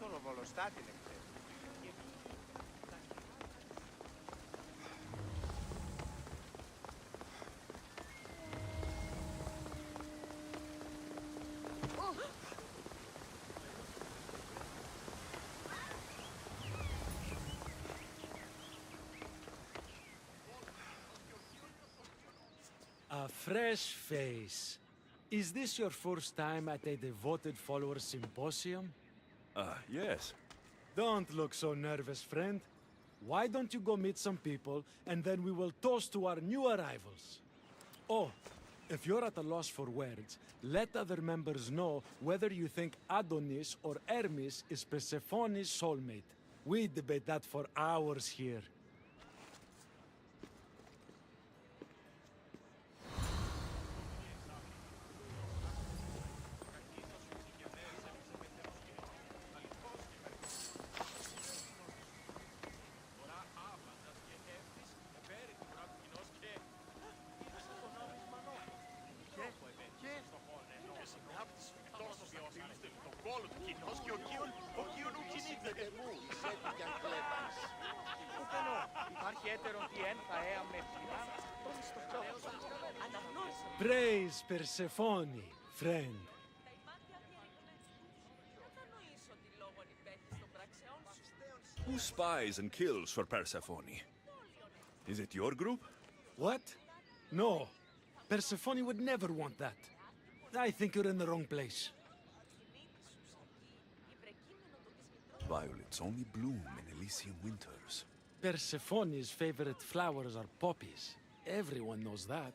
θολοβολοστά την εκθέτει. A fresh face. Is this your first time at a devoted follower symposium? Yes. Don't look so nervous, friend. Why don't you go meet some people, and then we will toast to our new arrivals? Oh, if you're at a loss for words, let other members know whether you think Adonis or Hermes is Persephone's soulmate. We debate that for hours here. Praise Persephone, friend. Who spies and kills for Persephone? Is it your group? What? No. Persephone would never want that. I think you're in the wrong place. Violets only bloom in Elysium winters. Persephone's favorite flowers are poppies. Everyone knows that.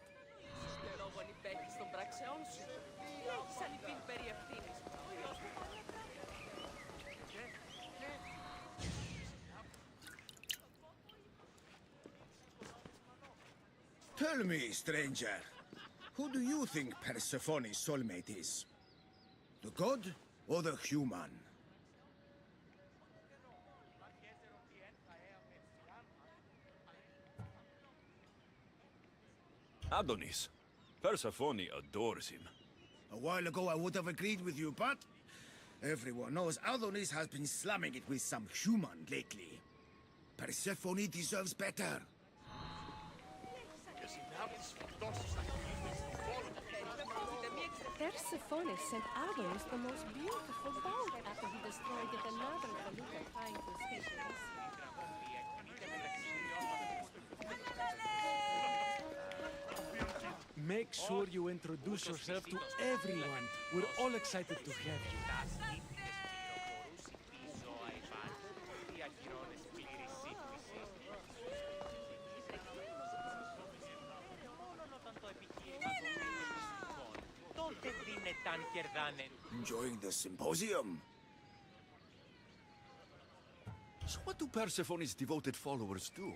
Tell me, stranger, who do you think Persephone's soulmate is? The god or the human? Adonis. Persephone adores him. A while ago I would have agreed with you, but everyone knows Adonis has been slamming it with some human lately. Persephone deserves better. Persephone sent Adonis the most beautiful boat after he destroyed yet another felucca trying to escape Odyssey. Make sure you introduce yourself to everyone. We're all excited to have you. Enjoying the symposium? So what do Persephone's devoted followers do?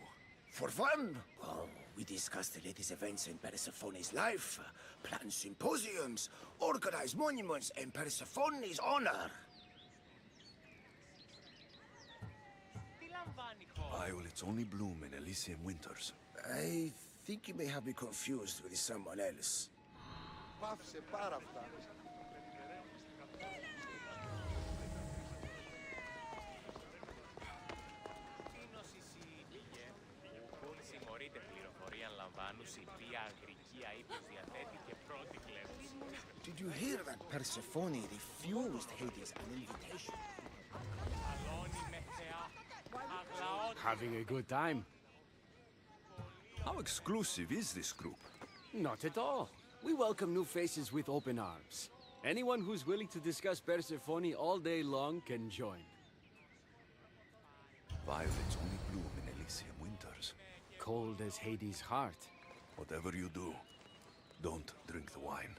For fun? Oh, we discuss the latest events in Persephone's life, plan symposiums, organize monuments in Persephone's honor. Violets only bloom in Elysium winters. I think you may have me confused with someone else. Πάυσε πάρα αυτά. Did you hear that Persephone refused Hades an invitation? Having a good time? How exclusive is this group? Not at all. We welcome new faces with open arms. Anyone who's willing to discuss Persephone all day long can join. Violets only bloom in Elysium winters. Cold as Hades' heart. Whatever you do, don't drink the wine.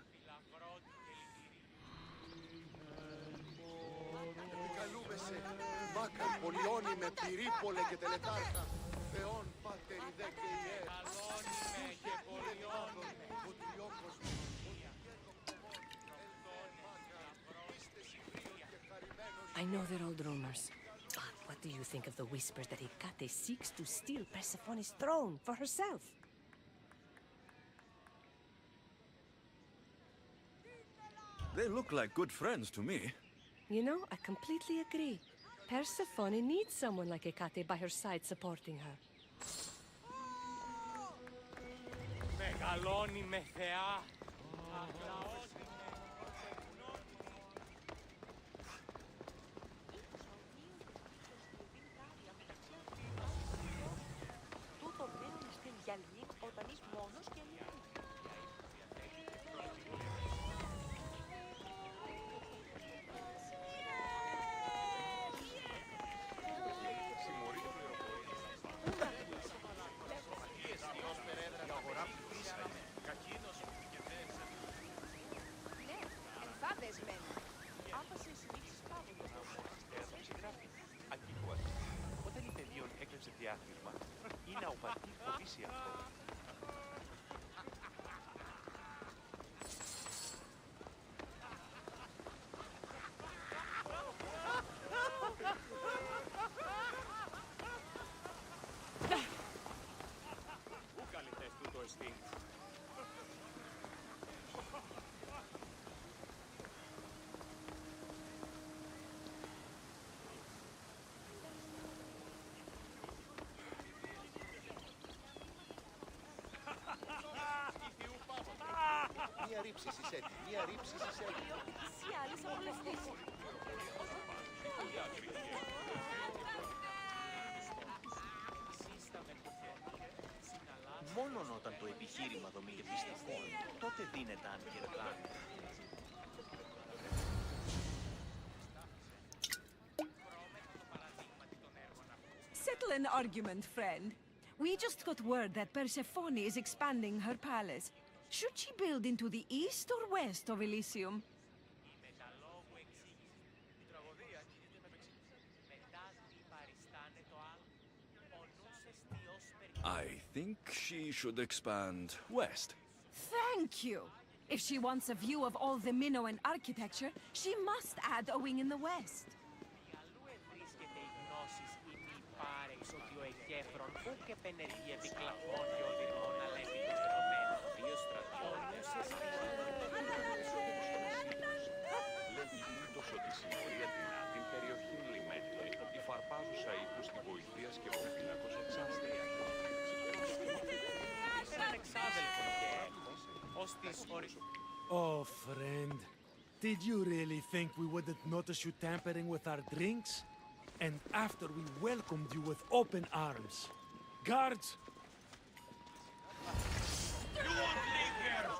Επικαλούμεσαι, Μάκα, πολιώνει με πυρίπολε και τελετάρχα. Θεόν, πάτερ, ιδέ και ιέ. Καλώνει και πολιώνει. Ο τριόκος μου. I know they're old rumors. But what do you think of the whispers that Hecate seeks to steal Persephone's throne for herself? They look like good friends to me. You know, I completely agree. Persephone needs someone like Hecate by her side supporting her. Μεγαλώνει με θεά. Τούτο μένουν στην γυαλή όταν είσαι μόνος και αλλιώς. Ναι, εμφάδες μένουν. Άπασε συνήθεις πάγονται. Ακοίγουας, όταν η παιδίον έκλεψε διάθλιμα, είναι αουπατή Οδύσση αυτό. Πού καλυτές τούτο εστί. Μία ρήψη είσαι έτοιμη, μία ρήψη είσαι έτοιμη. Εσύ άλλες απολευτήσει. Μόνον όταν το επιχείρημα δομείται πιστικών, τότε δίνεται αν κερδάνε. Settle an argument, friend. We just got word that Persephone is expanding her palace. Should she build into the east or west of Elysium? I think she should expand west. Thank you. If she wants a view of all the Minoan architecture, she must add a wing in the west. Βρίσκεται η γνώσης ή μη πάρεξ ότι ο εκέφρον ουκ επενεργεί επικλαφών και οδυρμών αλλά επικεντρωμένων δύο στρατιώτες. Λέγει ούτως ότι συμμορία δυνά την περιοχή λιμένων ότι φαρπάζουσα ύπους στη βοηθείας και βολπίνακος εξάστρια. Σαν εξάδελφον και έχω, ως τις Oh, friend. Did you really think we wouldn't notice you tampering with our drinks? And after we welcomed you with open arms. Guards! You won't leave here!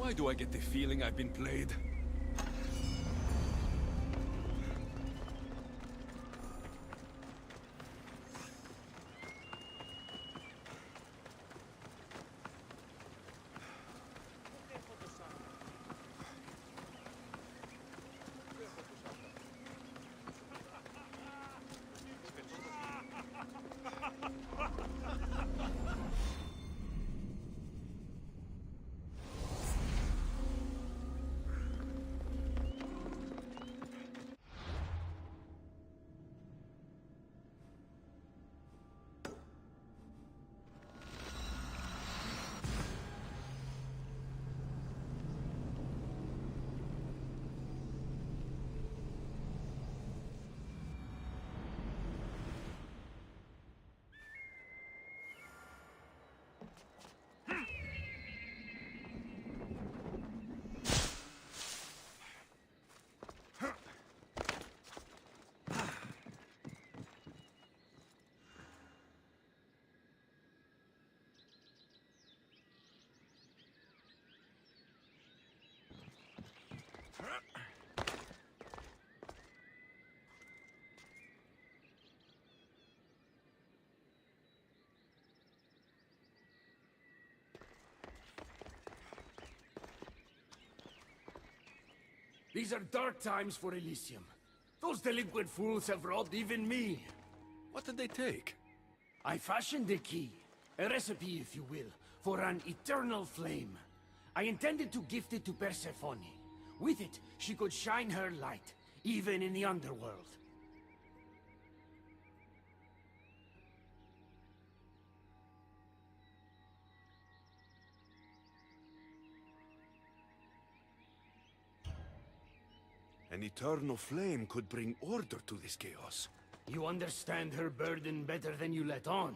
Why do I get the feeling I've been played? These are dark times for Elysium. Those delinquent fools have robbed even me. What did they take? I fashioned a key, a recipe if you will, for an eternal flame. I intended to gift it to Persephone. With it, she could shine her light, even in the underworld. An eternal flame could bring order to this chaos. You understand her burden better than you let on.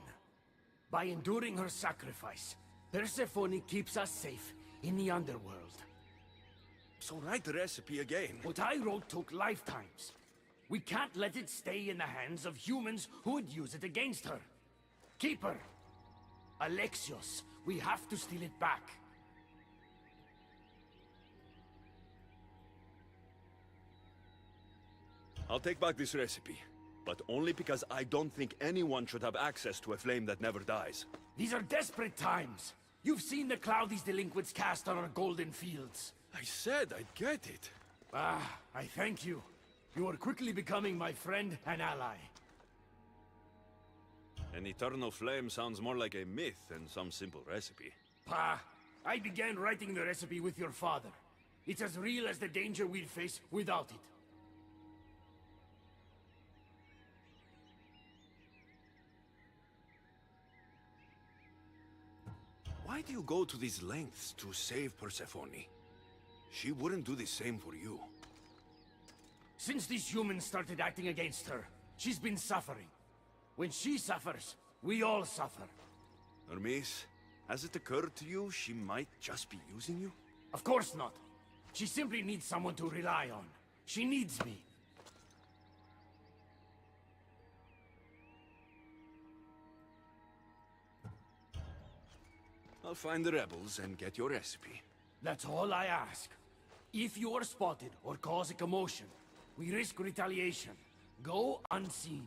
By enduring her sacrifice, Persephone keeps us safe in the underworld. So write the recipe again. What I wrote took lifetimes. We can't let it stay in the hands of humans who would use it against her. Keep her. Alexios, we have to steal it back. I'll take back this recipe, but only because I don't think anyone should have access to a flame that never dies. These are desperate times. You've seen the cloud these delinquents cast on our golden fields. I said I'd get it. Ah, I thank you. You are quickly becoming my friend and ally. An eternal flame sounds more like a myth than some simple recipe. Pa, I began writing the recipe with your father. It's as real as the danger we'll face without it. Why do you go to these lengths to save Persephone? She wouldn't do the same for you. Since these humans started acting against her, she's been suffering. When she suffers, we all suffer. Hermes, has it occurred to you she might just be using you? Of course not. She simply needs someone to rely on. She needs me. I'll find the rebels and get your recipe. That's all I ask. If you are spotted or cause a commotion, we risk retaliation. Go unseen.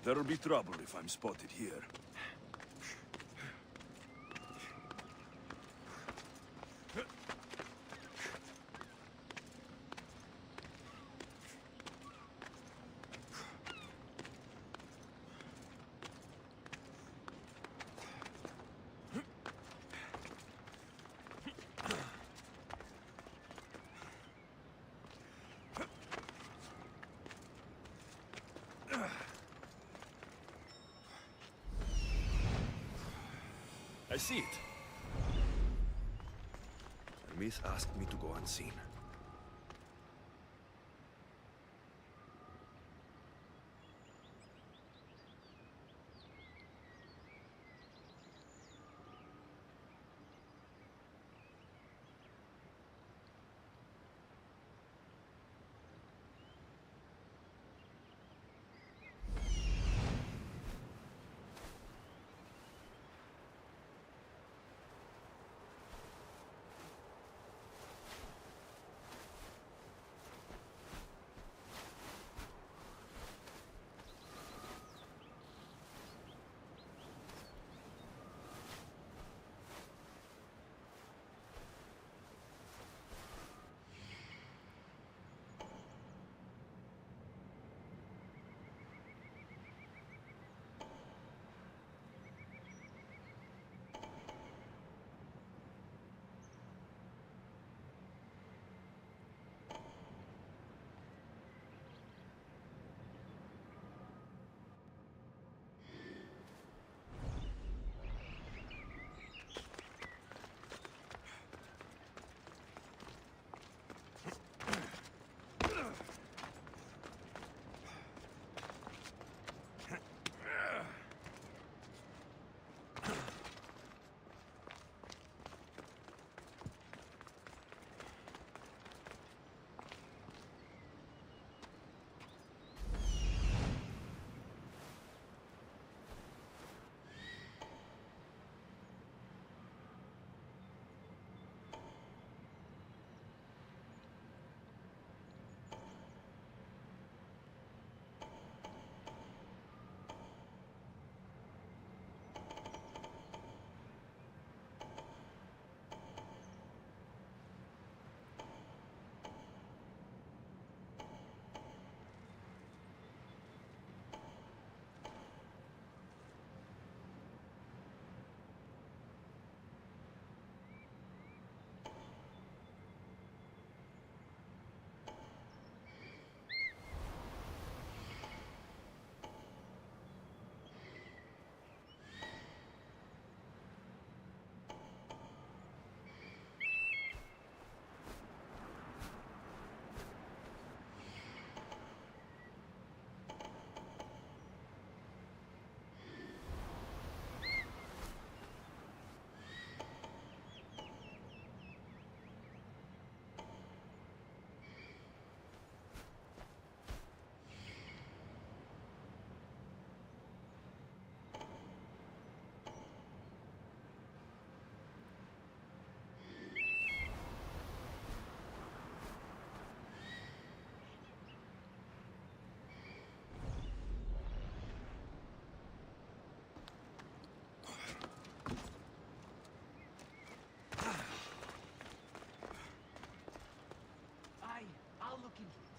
There'll be trouble if I'm spotted here. I see it. The myth asked me to go unseen. I'll look into it.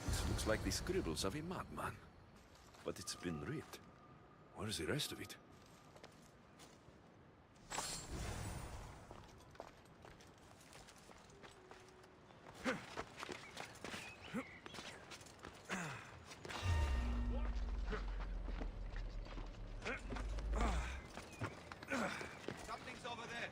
This looks like the scribbles of a madman. But it's been read. Where's the rest of it? Something's over there.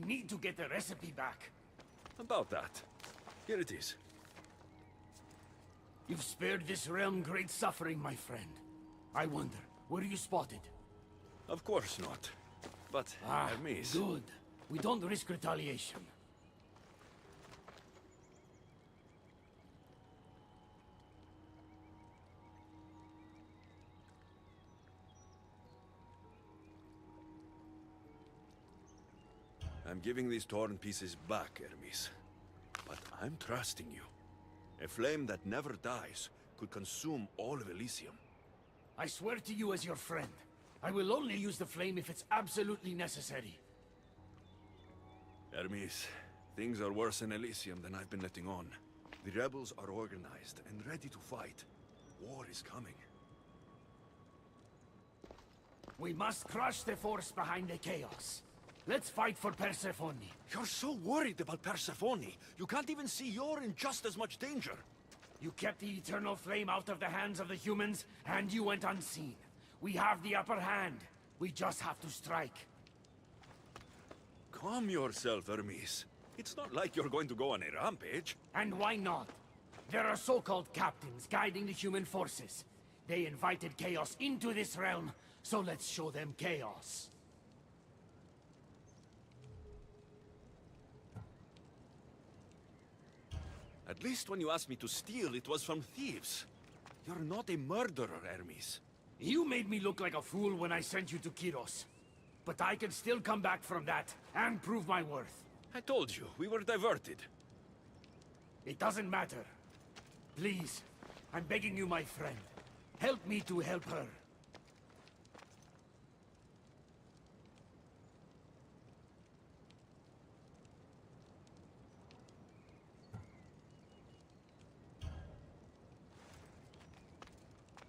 need to get the recipe back. About that. Here it is. You've spared this realm great suffering, my friend. I wonder, were you spotted? Of course not. But, Hermes... Good. We don't risk retaliation. I'm giving these torn pieces back, Hermes. But I'm trusting you. A flame that never dies could consume all of Elysium. I swear to you as your friend, I will only use the flame if it's absolutely necessary. Hermes, things are worse in Elysium than I've been letting on. The rebels are organized and ready to fight. War is coming. We must crush the force behind the chaos. Let's fight for Persephone. You're so worried about Persephone. You can't even see you're in just as much danger. You kept the eternal flame out of the hands of the humans, and you went unseen. We have the upper hand. We just have to strike. Calm yourself, Hermes. It's not like you're going to go on a rampage. And why not? There are so-called captains guiding the human forces. They invited chaos into this realm, so let's show them chaos. At least when you asked me to steal, it was from thieves. You're not a murderer, Hermes. You made me look like a fool when I sent you to Kyros. But I can still come back from that, and prove my worth. I told you, we were diverted. It doesn't matter. Please, I'm begging you, my friend. Help me to help her.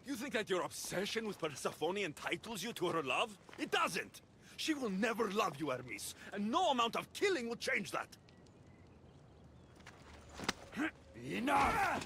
You think that your obsession with Persephone entitles you to her love? It doesn't! She will never love you, Hermes, and no amount of killing will change that! Enough!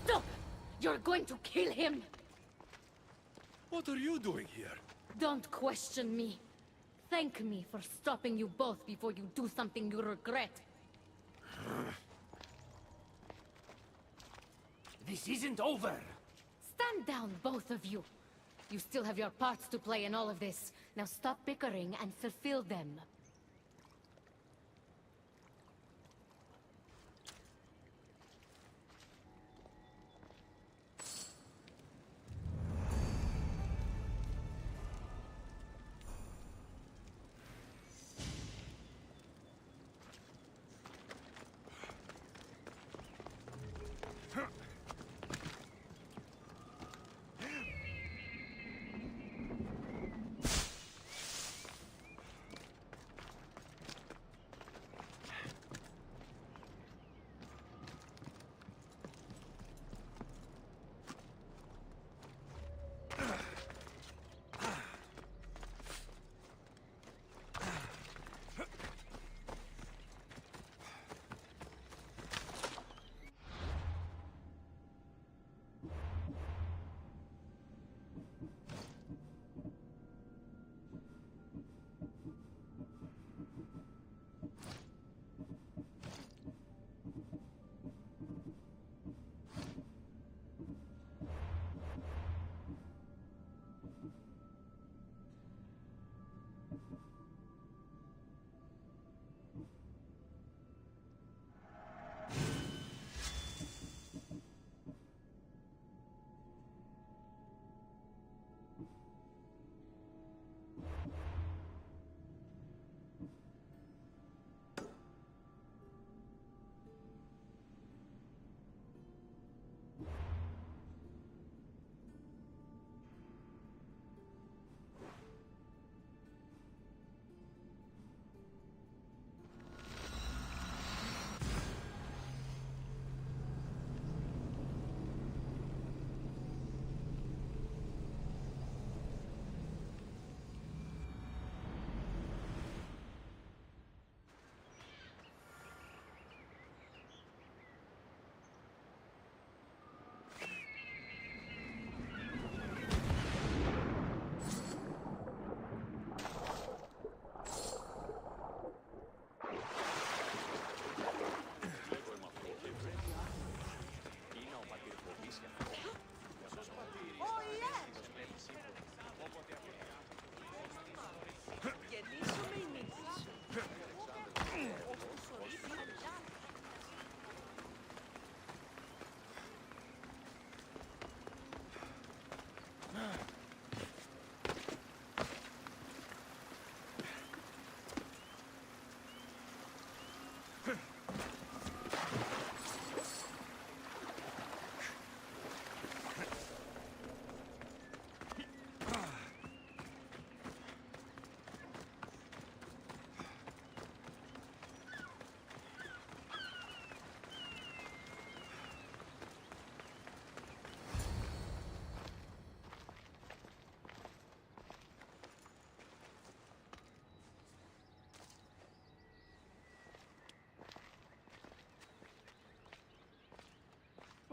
Stop! You're going to kill him! What are you doing here? Don't question me. Thank me for stopping you both before you do something you regret. This isn't over! Stand down, both of you. You still have your parts to play in all of this. Now stop bickering and fulfill them.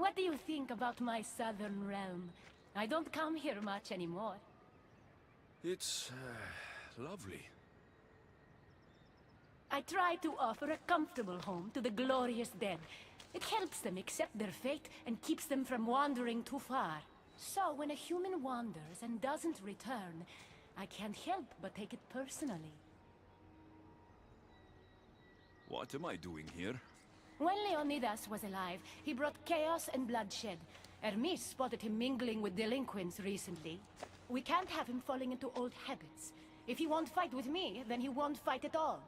What do you think about my southern realm? I don't come here much anymore. It's lovely. I try to offer a comfortable home to the glorious dead. It helps them accept their fate and keeps them from wandering too far. So when a human wanders and doesn't return, I can't help but take it personally. What am I doing here? When Leonidas was alive, he brought chaos and bloodshed. Hermes spotted him mingling with delinquents recently. We can't have him falling into old habits. If he won't fight with me, then he won't fight at all.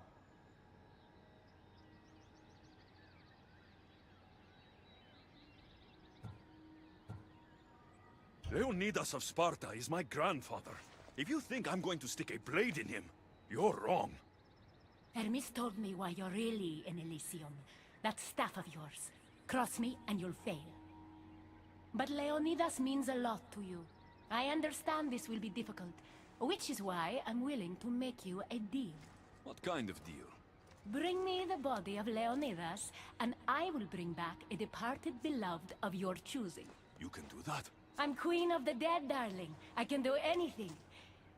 Leonidas of Sparta is my grandfather. If you think I'm going to stick a blade in him, you're wrong. Hermes told me why you're really in Elysium. That staff of yours. Cross me and you'll fail. But Leonidas means a lot to you. I understand this will be difficult, which is why I'm willing to make you a deal. What kind of deal? Bring me the body of Leonidas, and I will bring back a departed beloved of your choosing. You can do that? I'm queen of the dead, darling. I can do anything.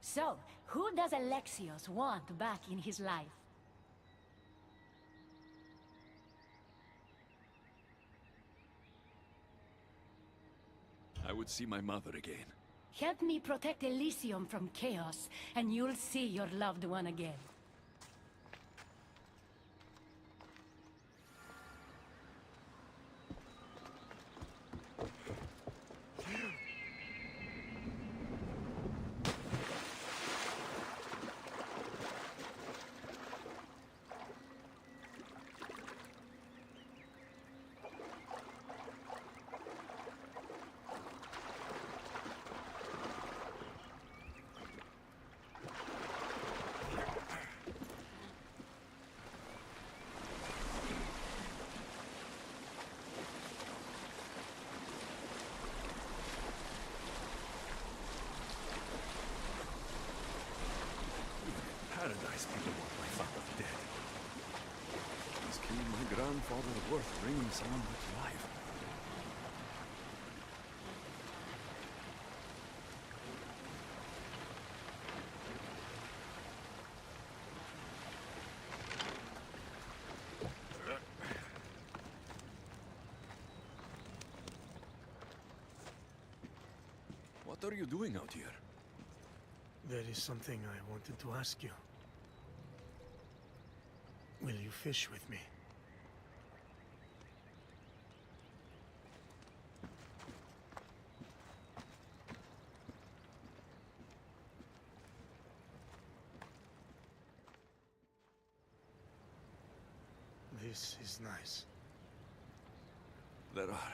So, who does Alexios want back in his life? I would see my mother again. Help me protect Elysium from chaos, and you'll see your loved one again. Paradise people want my father dead. Is killing my grandfather worth bringing someone back to life? What are you doing out here? There is something I wanted to ask you. Will you fish with me? This is nice. There are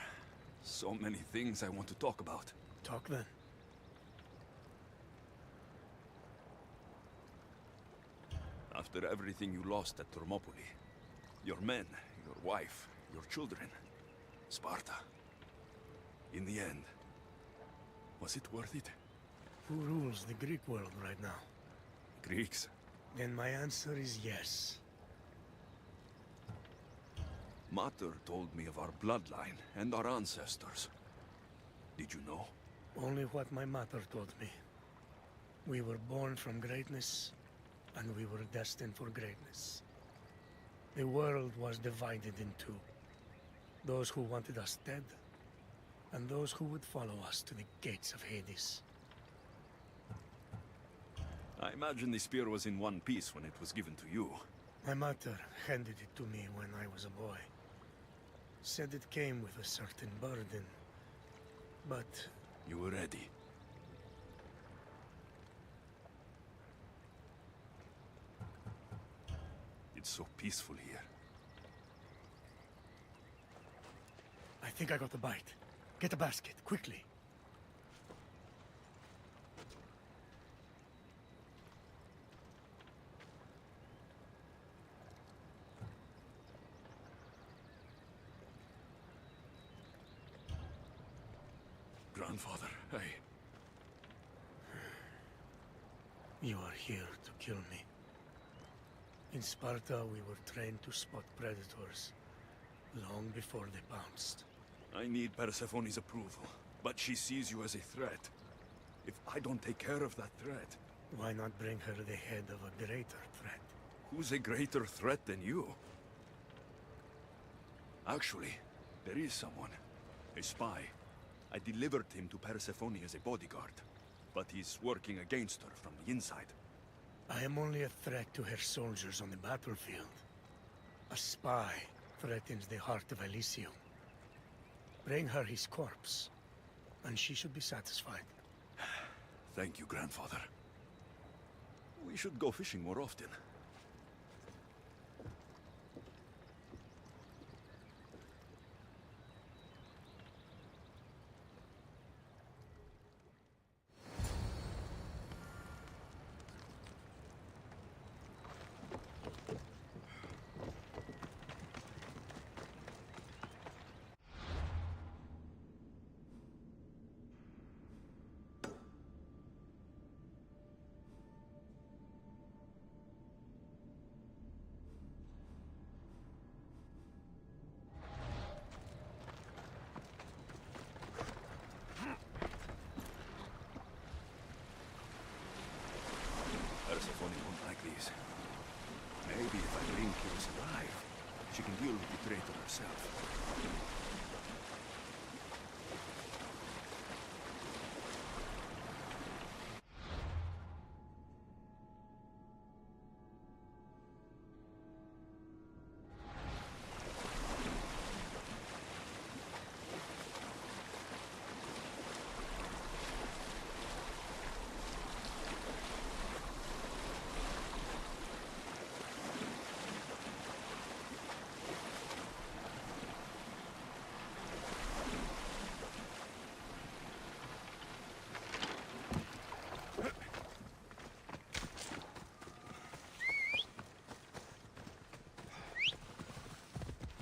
so many things I want to talk about. Talk then. After everything you lost at Thermopylae, your men, your wife, your children, Sparta, in the end, was it worth it? Who rules the Greek world right now? Greeks? Then my answer is yes. Mater told me of our bloodline and our ancestors. Did you know? Only what my mother told me. We were born from greatness, and we were destined for greatness. The world was divided in two. Those who wanted us dead, and those who would follow us to the gates of Hades. I imagine the spear was in one piece when it was given to you. My mother handed it to me when I was a boy. Said it came with a certain burden, but... You were ready. It's so peaceful here. I think I got the bite. Get a basket, quickly. Grandfather, You are here to kill me. In Sparta, we were trained to spot predators long before they pounced. I need Persephone's approval, but she sees you as a threat. If I don't take care of that threat... Why not bring her the head of a greater threat? Who's a greater threat than you? Actually, there is someone. A spy. I delivered him to Persephone as a bodyguard, but he's working against her from the inside. I am only a threat to her soldiers on the battlefield. A spy threatens the heart of Elysium. Bring her his corpse, and she should be satisfied. Thank you, grandfather. We should go fishing more often. Persephone won't like these. Maybe if I bring Kyrus alive, she can deal with the traitor herself.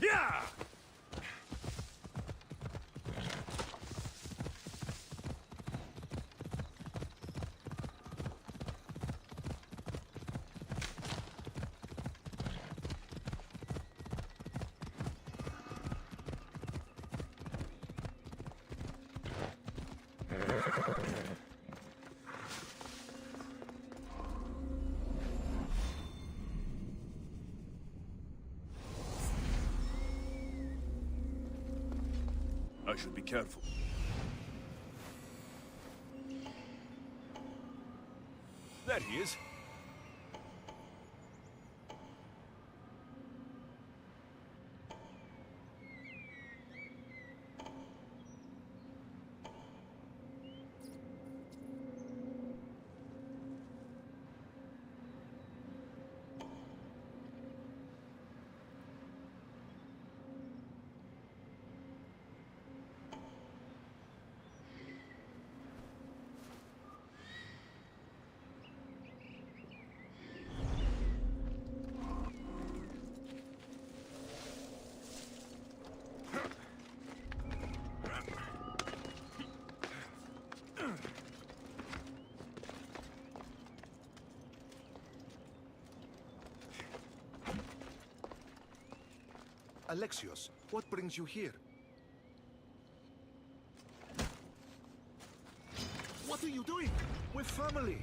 Yeah! I should be careful. There he is. Alexios, what brings you here? What are you doing? We're family.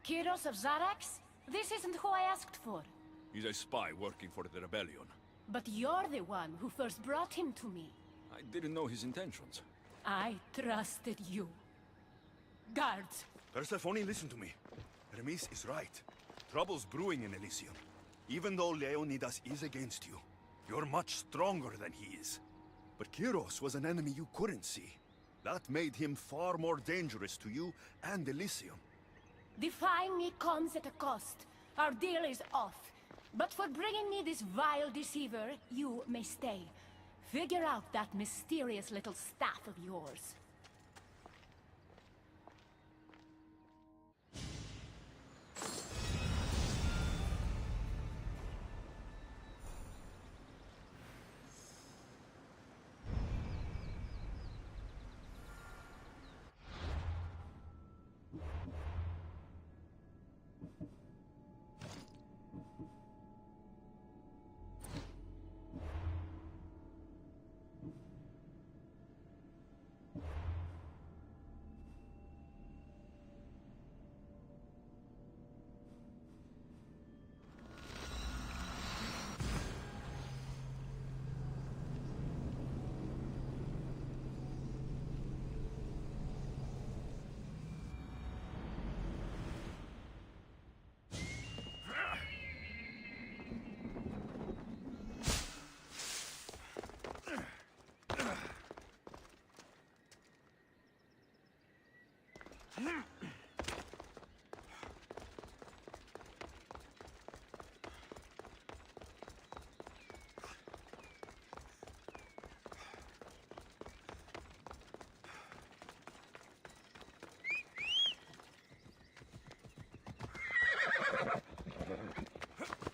Kyros of Zarax? This isn't who I asked for. He's a spy working for the rebellion. But you're the one who first brought him to me. I didn't know his intentions. I trusted you. Guards! Persephone, listen to me. Hermes is right. Trouble's brewing in Elysium. Even though Leonidas is against you, you're much stronger than he is. But Kyros was an enemy you couldn't see. That made him far more dangerous to you and Elysium. Defying me comes at a cost. Our deal is off. But for bringing me this vile deceiver, you may stay. Figure out that mysterious little staff of yours.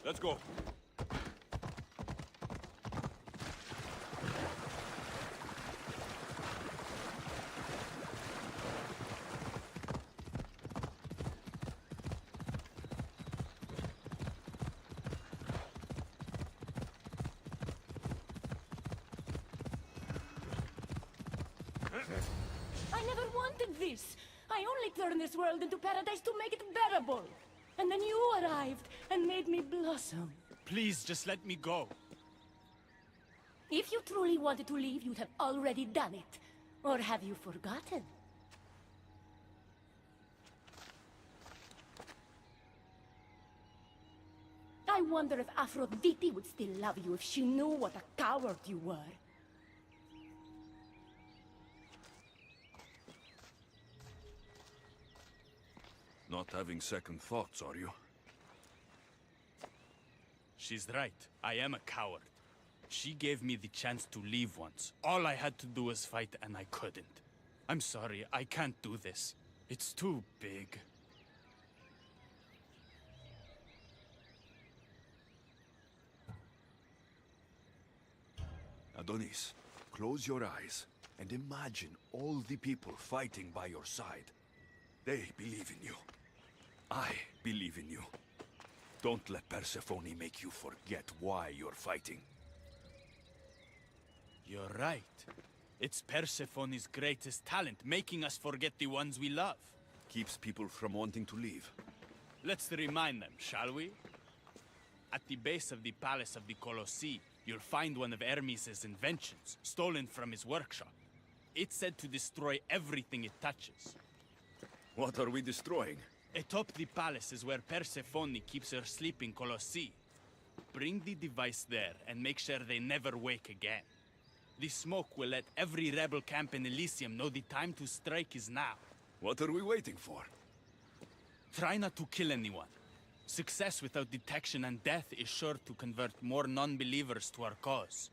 Let's go. I never wanted this. I only turned this world into paradise to make it bearable. And then you arrived and made me blossom. Please, just let me go. If you truly wanted to leave, you'd have already done it. Or have you forgotten? I wonder if Aphrodite would still love you if she knew what a coward you were. Not having second thoughts, are you? She's right. I am a coward. She gave me the chance to leave once. All I had to do was fight, and I couldn't. I'm sorry, I can't do this. It's too big. Adonis, close your eyes and imagine all the people fighting by your side. They believe in you. I believe in you. Don't let Persephone make you forget why you're fighting. You're right. It's Persephone's greatest talent, making us forget the ones we love. Keeps people from wanting to leave. Let's remind them, shall we? At the base of the palace of the Colossi, you'll find one of Hermes' inventions, stolen from his workshop. It's said to destroy everything it touches. What are we destroying? Atop the palace is where Persephone keeps her sleeping Colossi. Bring the device there and make sure they never wake again. The smoke will let every rebel camp in Elysium know the time to strike is now. What are we waiting for? Try not to kill anyone. Success without detection and death is sure to convert more non-believers to our cause.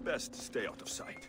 Best stay out of sight.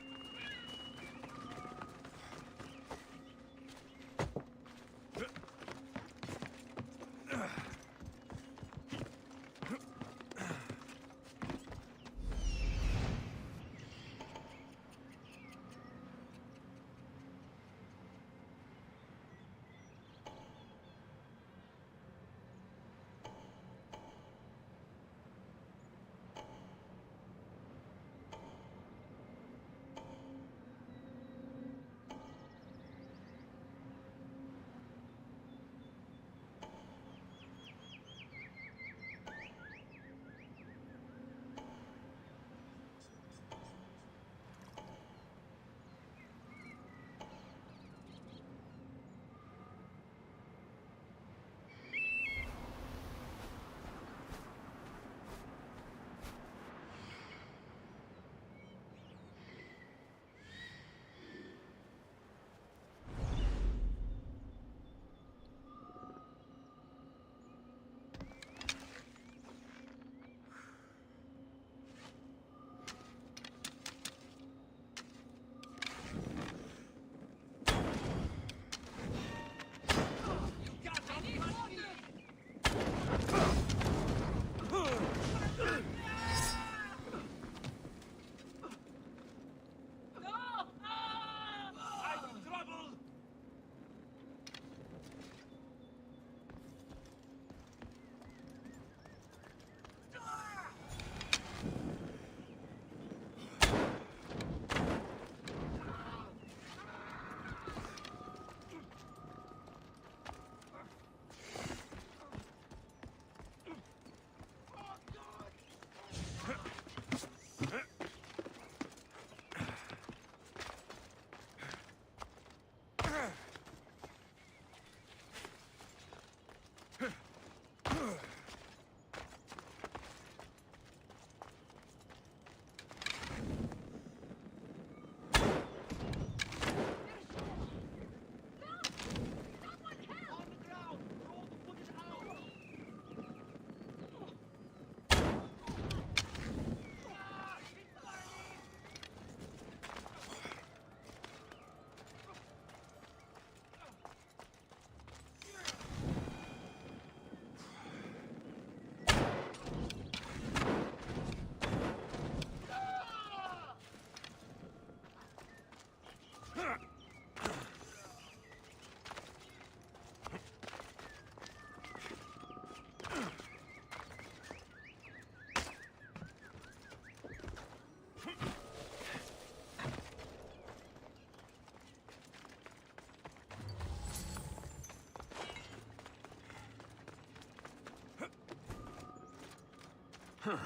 Huh.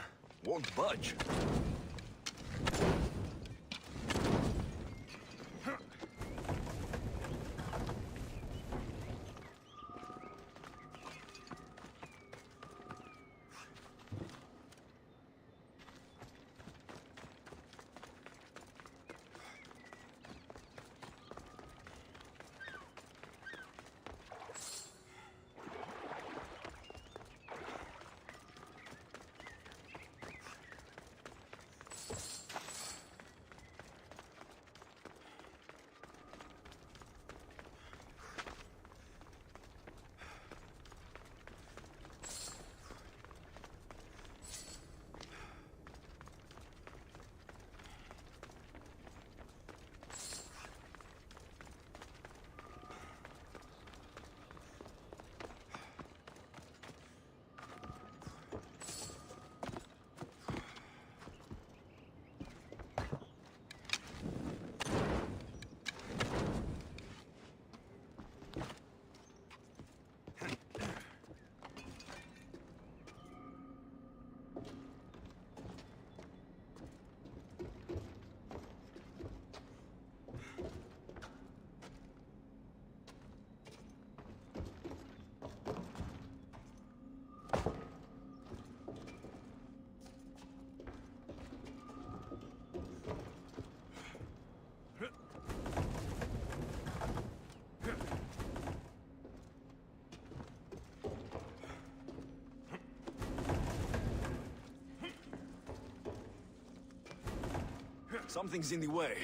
Won't budge. Something's in the way.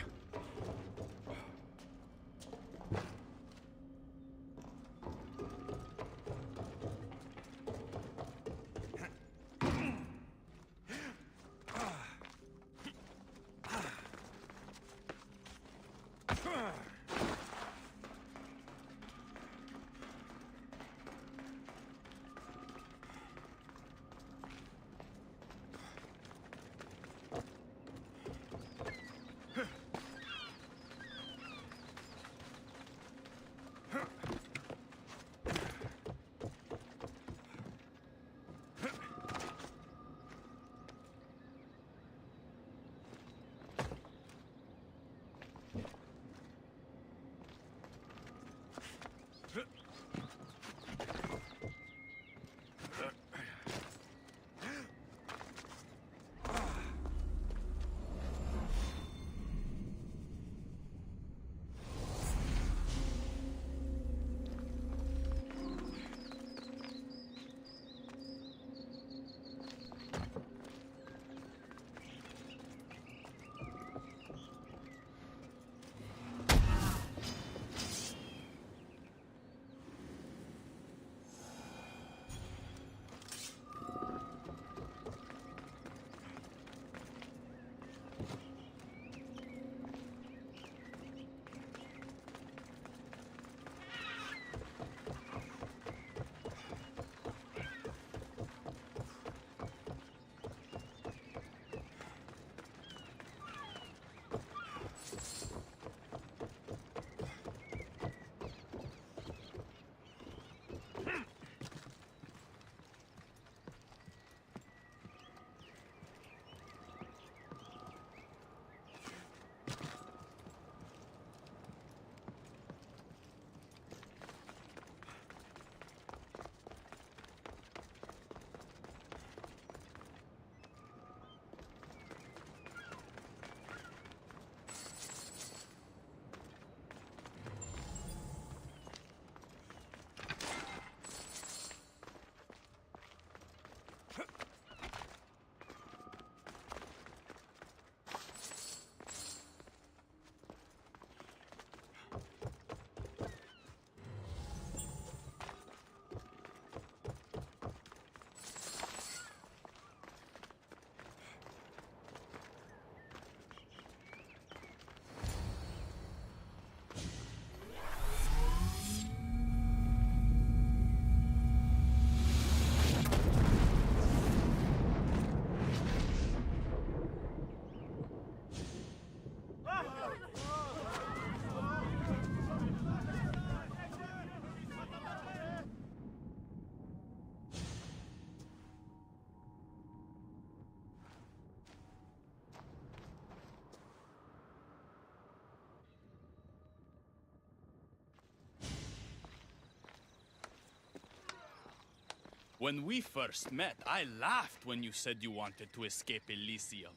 When we first met, I laughed when you said you wanted to escape Elysium.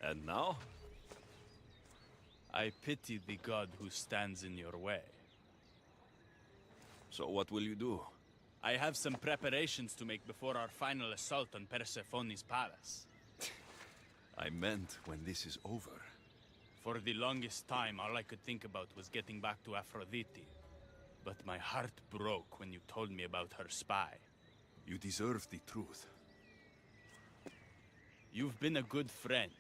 And now? I pity the god who stands in your way. So what will you do? I have some preparations to make before our final assault on Persephone's palace. I meant when this is over. For the longest time, all I could think about was getting back to Aphrodite. But my heart broke when you told me about her spy. You deserve the truth. You've been a good friend.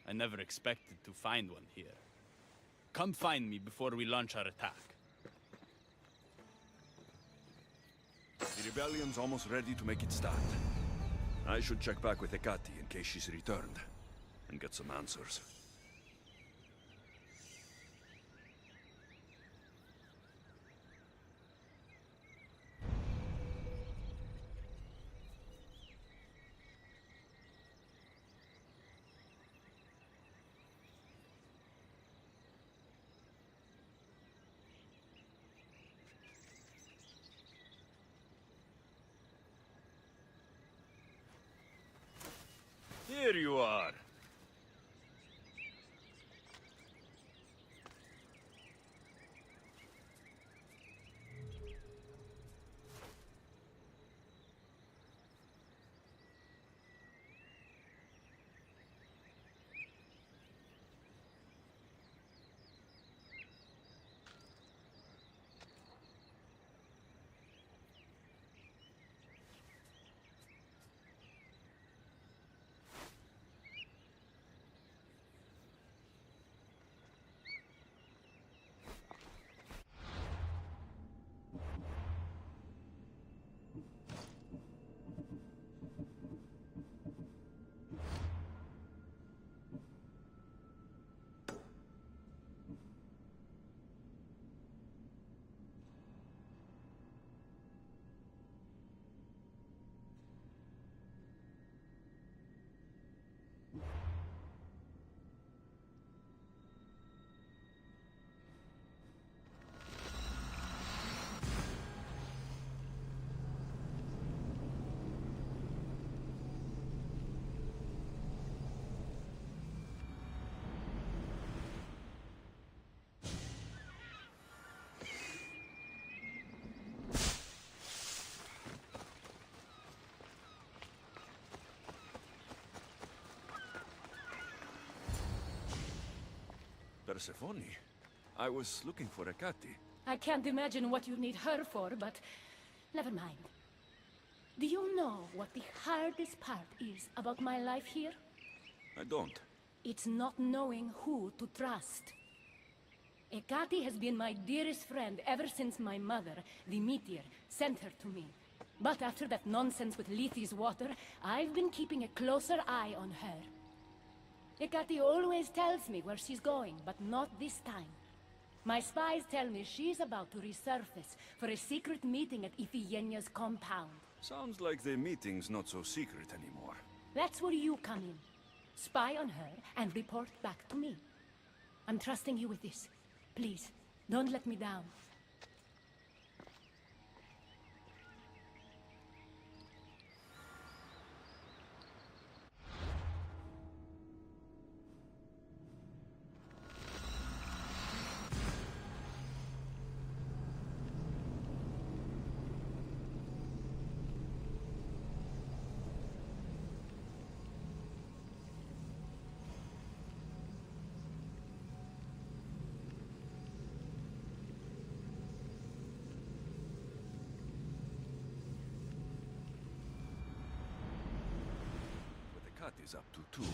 I never expected to find one here. Come find me before we launch our attack. The rebellion's almost ready to make its start. I should check back with Hecate in case she's returned, and get some answers. Here you are. Persephone. I was looking for Hecate. I can't imagine what you need her for, but never mind. Do you know what the hardest part is about my life here? I don't. It's not knowing who to trust. Hecate has been my dearest friend ever since my mother, the meteor, sent her to me. But after that nonsense with Lethe's water, I've been keeping a closer eye on her. Hecate always tells me where she's going, but not this time. My spies tell me she's about to resurface for a secret meeting at Iphigenia's compound. Sounds like the meeting's not so secret anymore. That's where you come in. Spy on her and report back to me. I'm trusting you with this. Please, don't let me down. Hecate's up to too.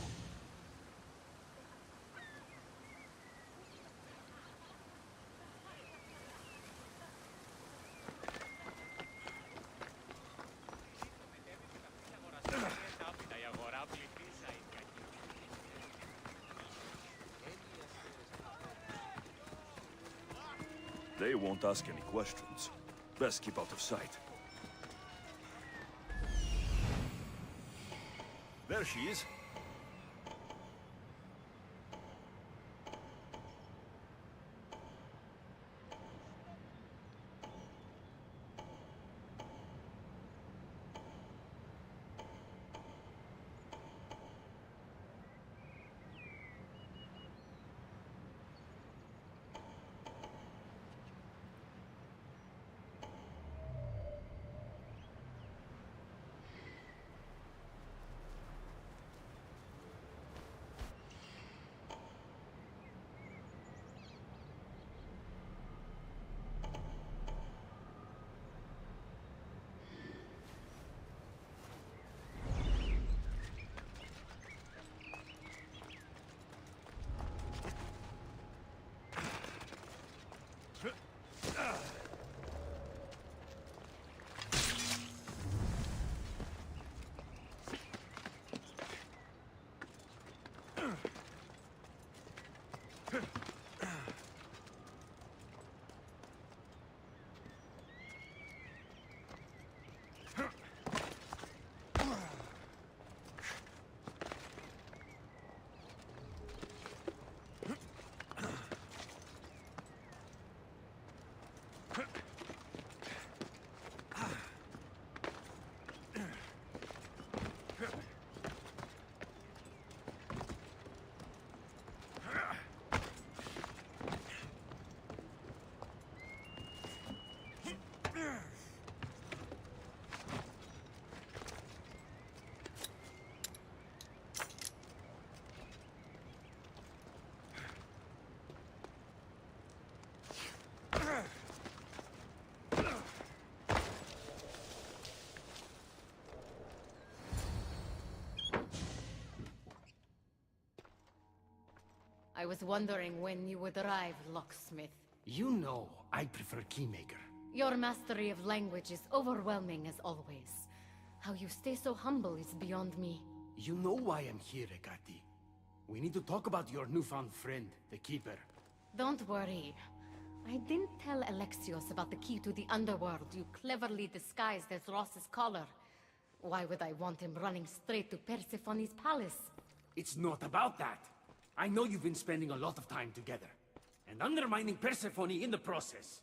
They won't ask any questions. Best keep out of sight. There she is. I was wondering when you would arrive, locksmith. You know, I prefer Keymaker. Your mastery of language is overwhelming as always. How you stay so humble is beyond me. You know why I'm here, Hecate. We need to talk about your newfound friend, the Keeper. Don't worry. I didn't tell Alexios about the key to the underworld you cleverly disguised as Ross's collar. Why would I want him running straight to Persephone's palace? It's not about that. I know you've been spending a lot of time together, and undermining Persephone in the process.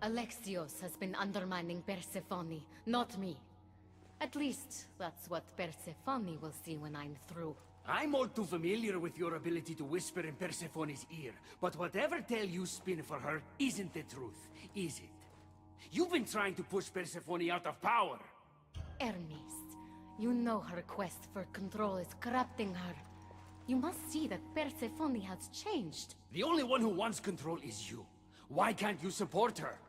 Alexios has been undermining Persephone, not me. At least, that's what Persephone will see when I'm through. I'm all too familiar with your ability to whisper in Persephone's ear, but whatever tale you spin for her isn't the truth, is it? You've been trying to push Persephone out of power! Hermes, you know her quest for control is corrupting her. You must see that Persephone has changed. The only one who wants control is you. Why can't you support her?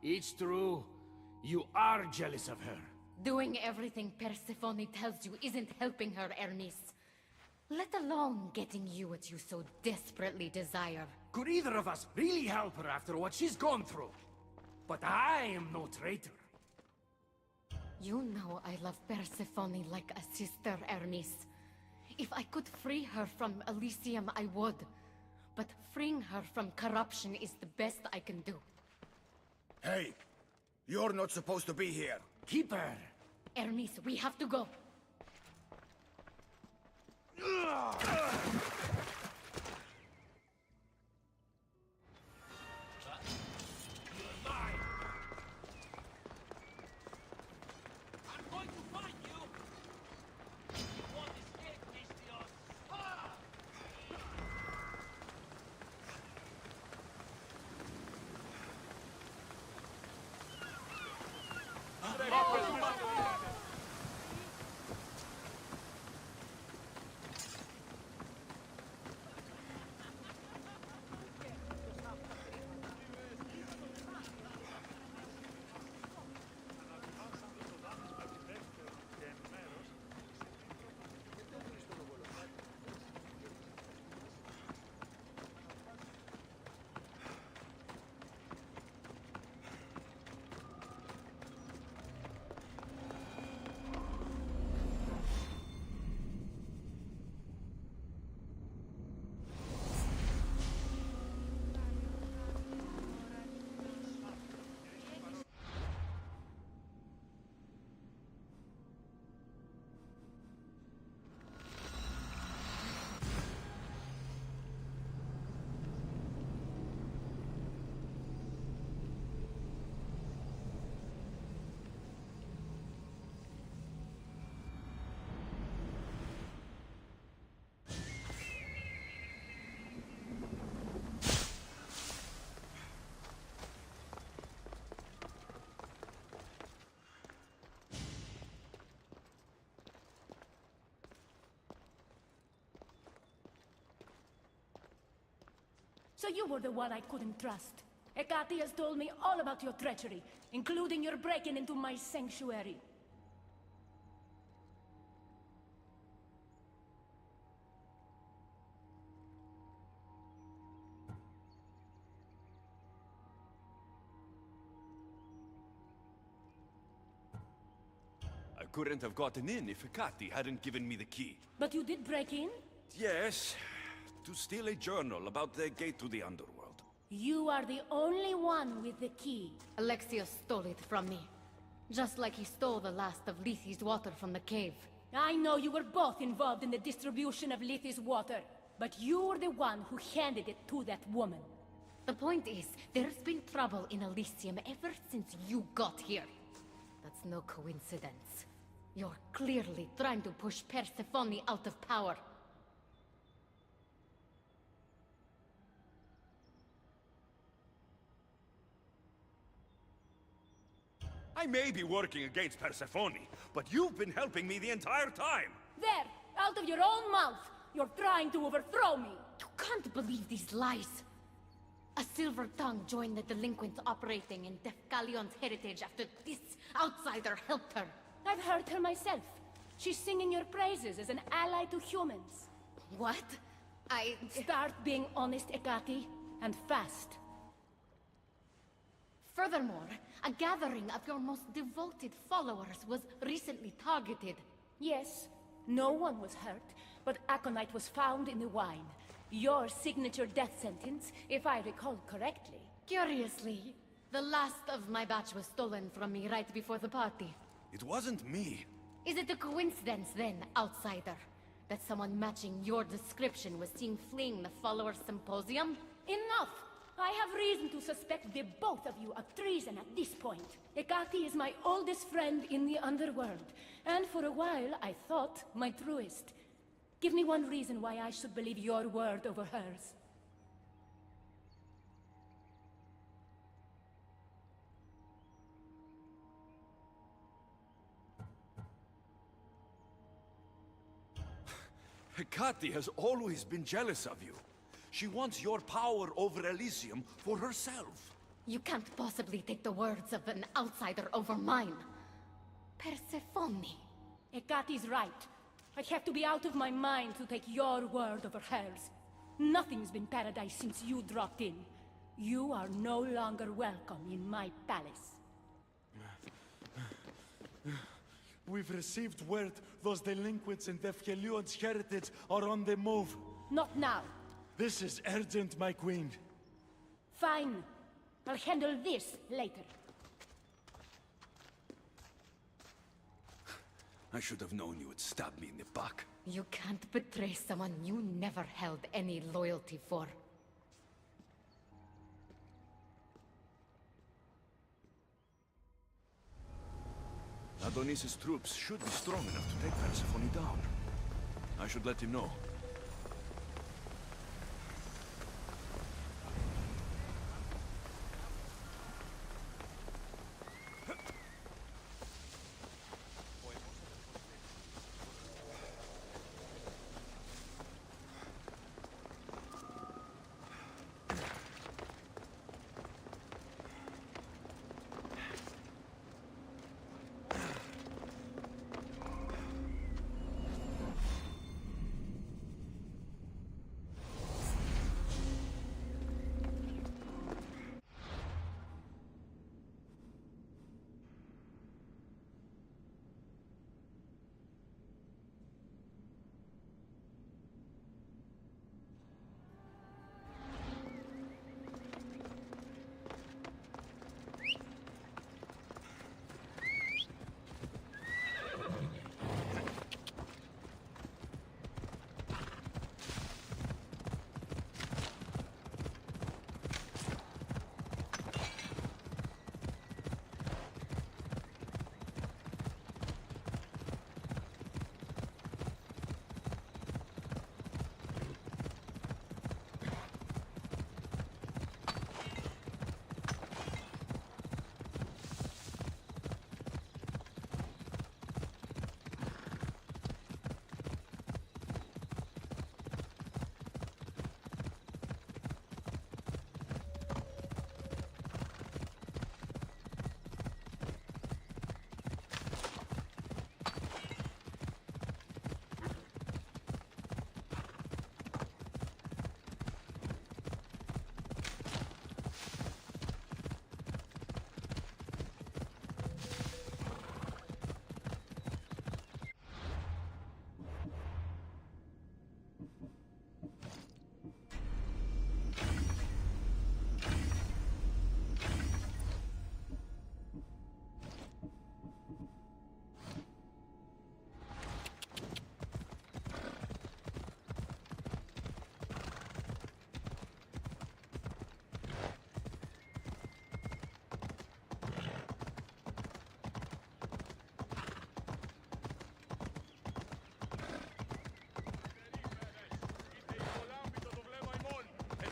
It's true. You are jealous of her. Doing everything Persephone tells you isn't helping her, Hermes. Let alone getting you what you so desperately desire. Could either of us really help her after what she's gone through? But I am no traitor. You know I love Persephone like a sister, Hermes. If I could free her from Elysium, I would. But freeing her from corruption is the best I can do. Hey, you're not supposed to be here. Keep her. Hermes, we have to go. So you were the one I couldn't trust. Hecate has told me all about your treachery, including your breaking into my sanctuary. I couldn't have gotten in if Hecate hadn't given me the key. But you did break in? Yes, to steal a journal about the gate to the underworld. You are the only one with the key. Alexios stole it from me. Just like he stole the last of Lethe's water from the cave. I know you were both involved in the distribution of Lethe's water, but you were the one who handed it to that woman. The point is, there's been trouble in Elysium ever since you got here. That's no coincidence. You're clearly trying to push Persephone out of power. I may be working against Persephone, but you've been helping me the entire time! There! Out of your own mouth! You're trying to overthrow me! You can't believe these lies! A silver tongue joined the delinquents operating in Defcalion's heritage after this outsider helped her. I've heard her myself. She's singing your praises as an ally to humans. What? Start being honest, Hecate, and fast. Furthermore, a gathering of your most devoted followers was recently targeted. Yes, no one was hurt, but aconite was found in the wine. Your signature death sentence, if I recall correctly. Curiously, the last of my batch was stolen from me right before the party. It wasn't me. Is it a coincidence then, outsider, that someone matching your description was seen fleeing the followers' symposium? Enough! I have reason to suspect the both of you of treason at this point. Hecate is my oldest friend in the underworld, and for a while I thought my truest. Give me one reason why I should believe your word over hers. Hecate has always been jealous of you. She wants your power over Elysium for herself. You can't possibly take the words of an outsider over mine. Persephone. Hecate's right. I have to be out of my mind to take your word over hers. Nothing's been paradise since you dropped in. You are no longer welcome in my palace. We've received word those delinquents in Defkelion's heritage are on the move. Not now. This is urgent, my queen. Fine. I'll handle this later. I should have known you would stab me in the back. You can't betray someone you never held any loyalty for. Adonis' troops should be strong enough to take Persephone down. I should let him know.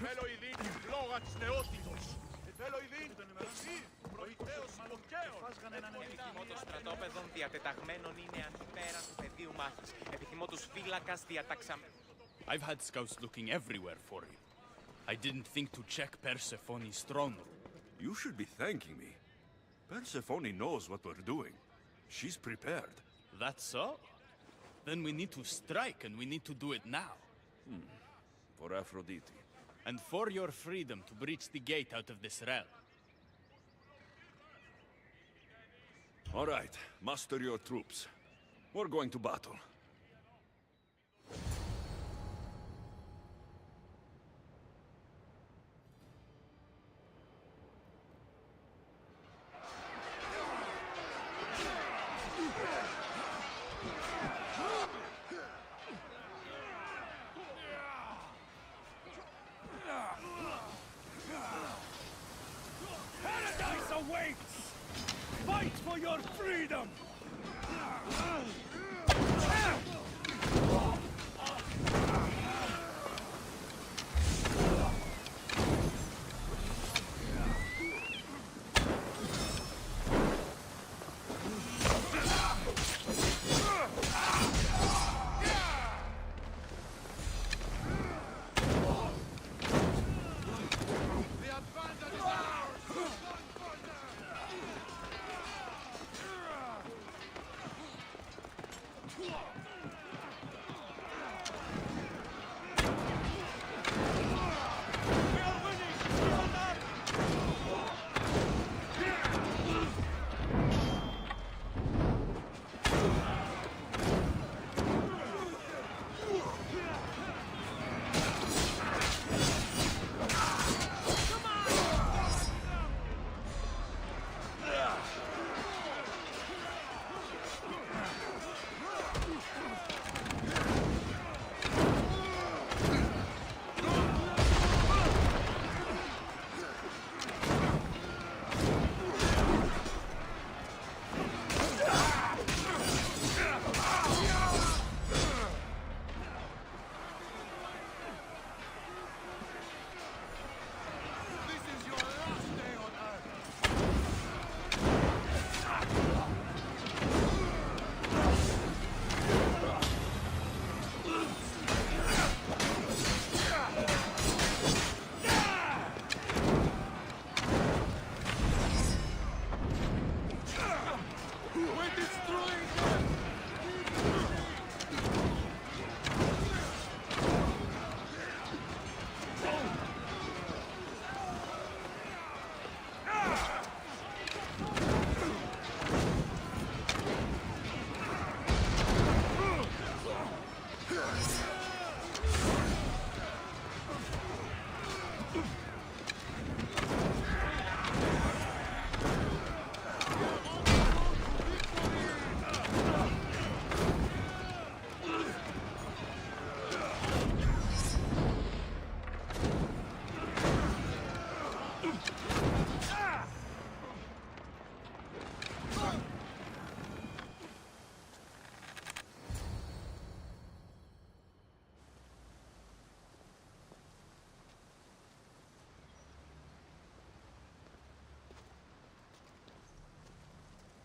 Θέλω ειδήν την φλόγα της νεότητος. Θέλω ειδήν εσύ, προητέως υποκαίων. Επιθυμώ των στρατόπεδων διατεταγμένων είναι αντιπέραν του πεδίου μάχης. Επιθυμώ τους φύλακας διαταξαμένων. I've had scouts looking everywhere for you. I didn't think to check Persephone's throne room. You should be thanking me. Persephone knows what we're doing. She's prepared. That's so? Then we need to strike, and we need to do it now. For Aphrodite. And for your freedom to breach the gate out of this realm. All right, muster your troops. We're going to battle. Fight for your freedom!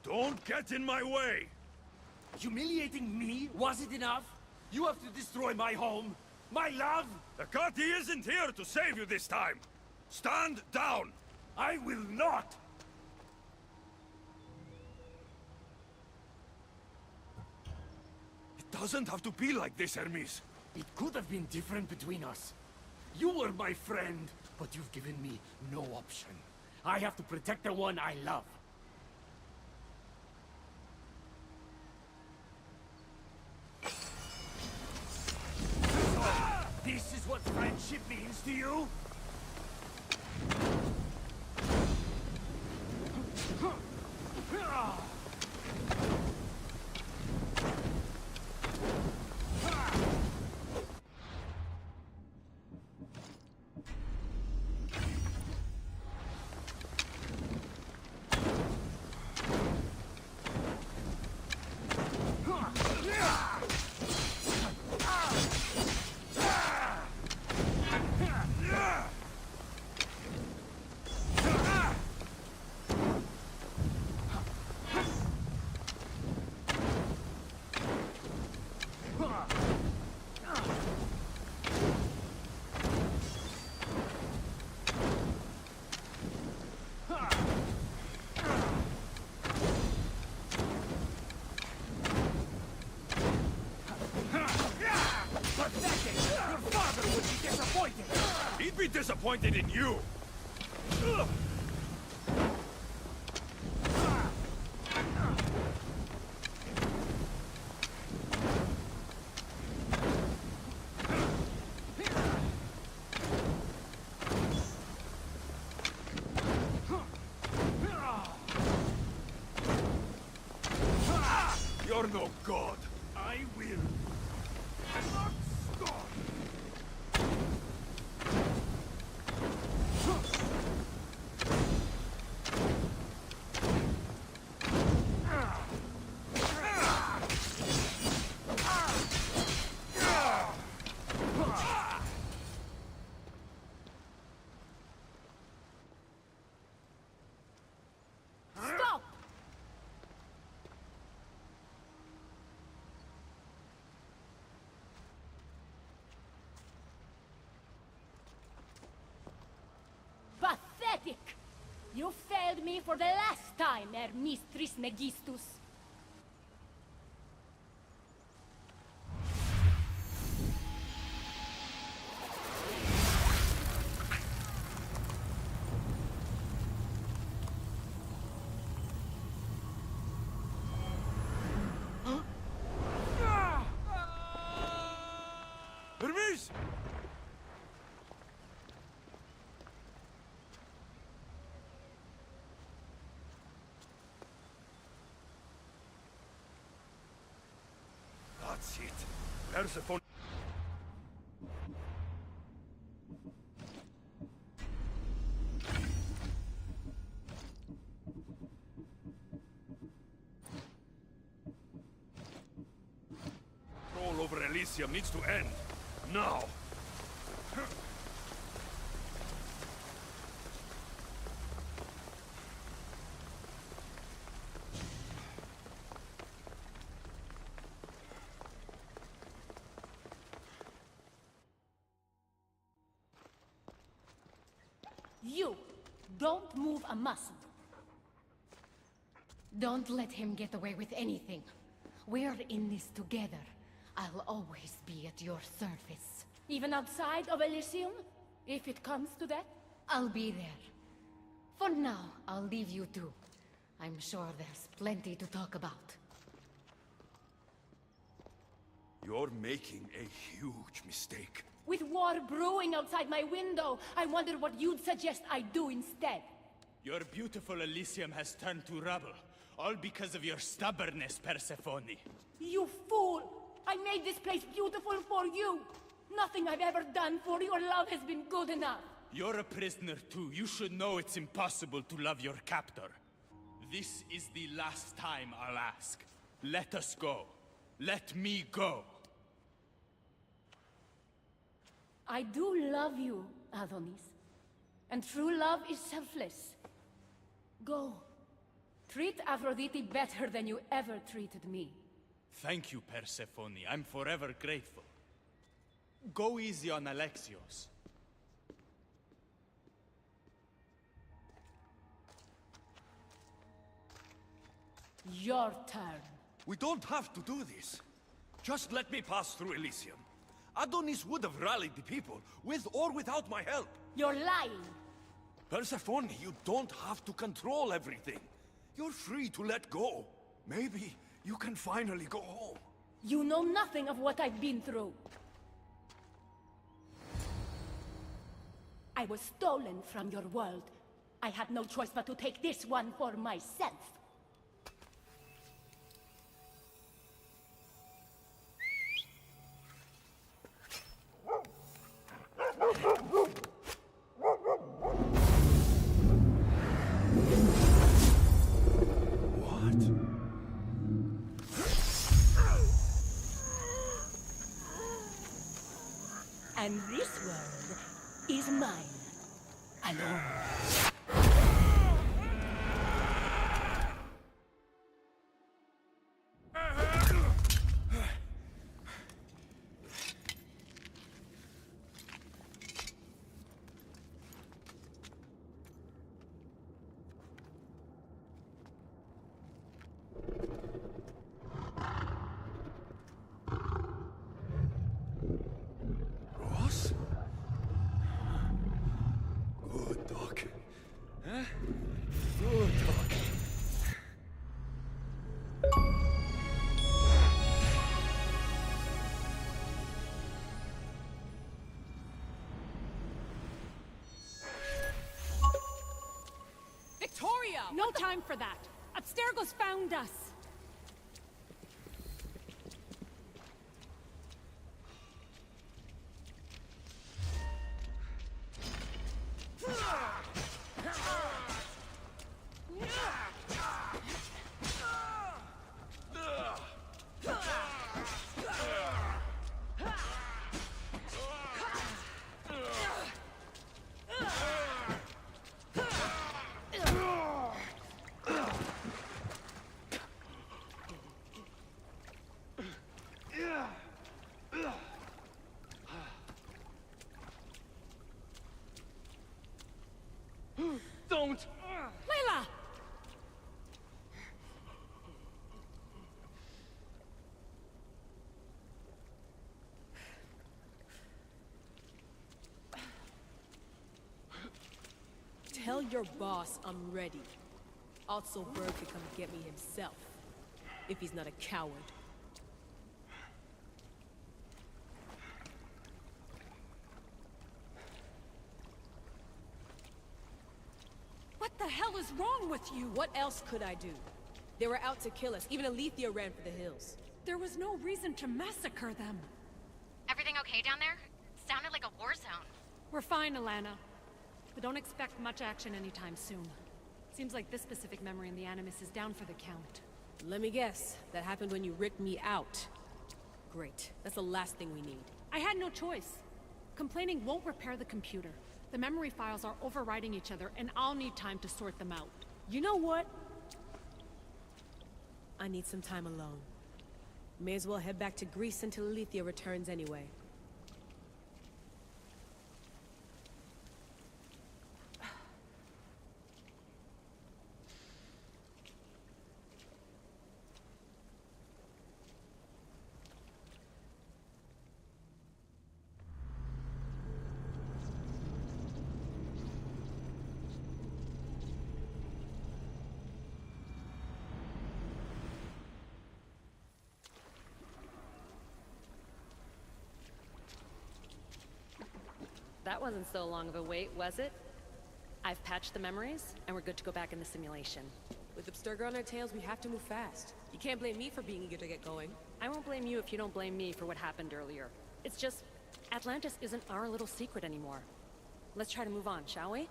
Don't get in my way! Humiliating me wasn't enough? You have to destroy my home, my love! Akati isn't here to save you this time! Stand down! I will not! It doesn't have to be like this, Hermes. It could have been different between us. You were my friend, but you've given me no option. I have to protect the one I love. This is what friendship means to you? He'd be disappointed in you! You're no god! I will not stop! Stop! Pathetic! You failed me for the last time, Hermes Trismegistus. Hermes! That's it. Persephone. Control over Elysium needs to end. Now. You don't move a muscle. Don't let him get away with anything. We're in this together. I'll always be at your service. Even outside of Elysium? If it comes to that? I'll be there. For now, I'll leave you two. I'm sure there's plenty to talk about. You're making a huge mistake. With war brewing outside my window, I wonder what you'd suggest I do instead. Your beautiful Elysium has turned to rubble, all because of your stubbornness, Persephone. You fool! I made this place beautiful for you! Nothing I've ever done for your love has been good enough! You're a prisoner too. You should know it's impossible to love your captor. This is the last time I'll ask. Let us go. Let me go. I do love you, Adonis. And true love is selfless. Go. Treat Aphrodite better than you ever treated me. Thank you, Persephone. I'm forever grateful. Go easy on Alexios. Your turn. We don't have to do this. Just let me pass through Elysium. Adonis would have rallied the people, with or without my help. You're lying. Persephone, you don't have to control everything. You're free to let go. Maybe you can finally go home. You know nothing of what I've been through. I was stolen from your world. I had no choice but to take this one for myself. And this world is mine, alone. Victoria! No time for that. Abstergo's found us. Don't! Layla! Tell your boss I'm ready. Also, Berg could come get me himself, if he's not a coward. What the hell is wrong with you? What else could I do? They were out to kill us. Even Alethea ran for the hills. There was no reason to massacre them. Everything okay down there? Sounded like a war zone. We're fine, Alana. But don't expect much action anytime soon. Seems like this specific memory in the Animus is down for the count. Let me guess. That happened when you ripped me out. Great. That's the last thing we need. I had no choice. Complaining won't repair the computer. The memory files are overriding each other, and I'll need time to sort them out. You know what? I need some time alone. May as well head back to Greece until Alethea returns anyway. That wasn't so long of a wait, was it? I've patched the memories, and we're good to go back in the simulation. With Abstergo on our tails, we have to move fast. You can't blame me for being eager to get going. I won't blame you if you don't blame me for what happened earlier. It's just, Atlantis isn't our little secret anymore. Let's try to move on, shall we?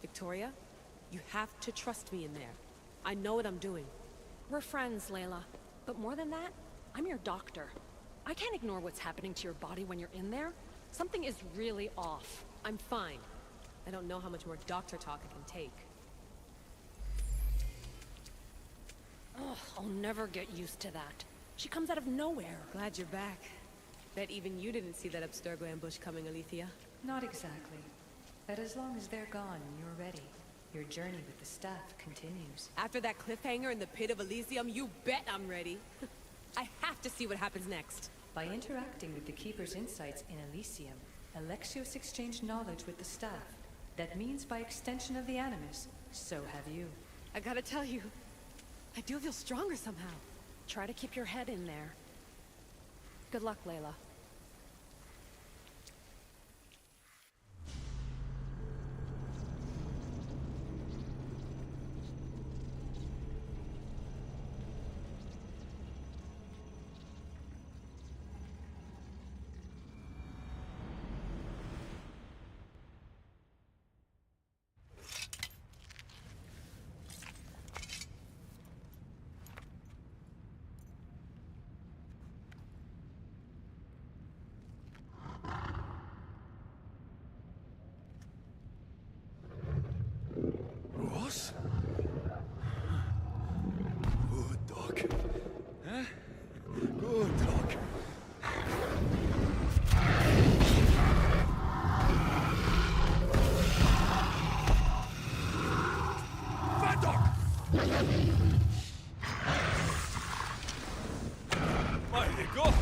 Victoria, you have to trust me in there. I know what I'm doing. We're friends, Layla. But more than that, I'm your doctor. I can't ignore what's happening to your body when you're in there. Something is really off. I'm fine. I don't know how much more doctor talk I can take. Oh, I'll never get used to that. She comes out of nowhere. Glad you're back. Bet even you didn't see that Abstergo ambush coming, Alethea. Not exactly. But as long as they're gone and you're ready, your journey with the staff continues. After that cliffhanger in the pit of Elysium, you bet I'm ready. I have to see what happens next. By interacting with the Keeper's insights in Elysium, Alexios exchanged knowledge with the staff. That means by extension of the Animus, so have you. I gotta tell you, I do feel stronger somehow. Try to keep your head in there. Good luck, Layla. Ross? Good dog. Huh? Good dog. Bad dog! Mighty God!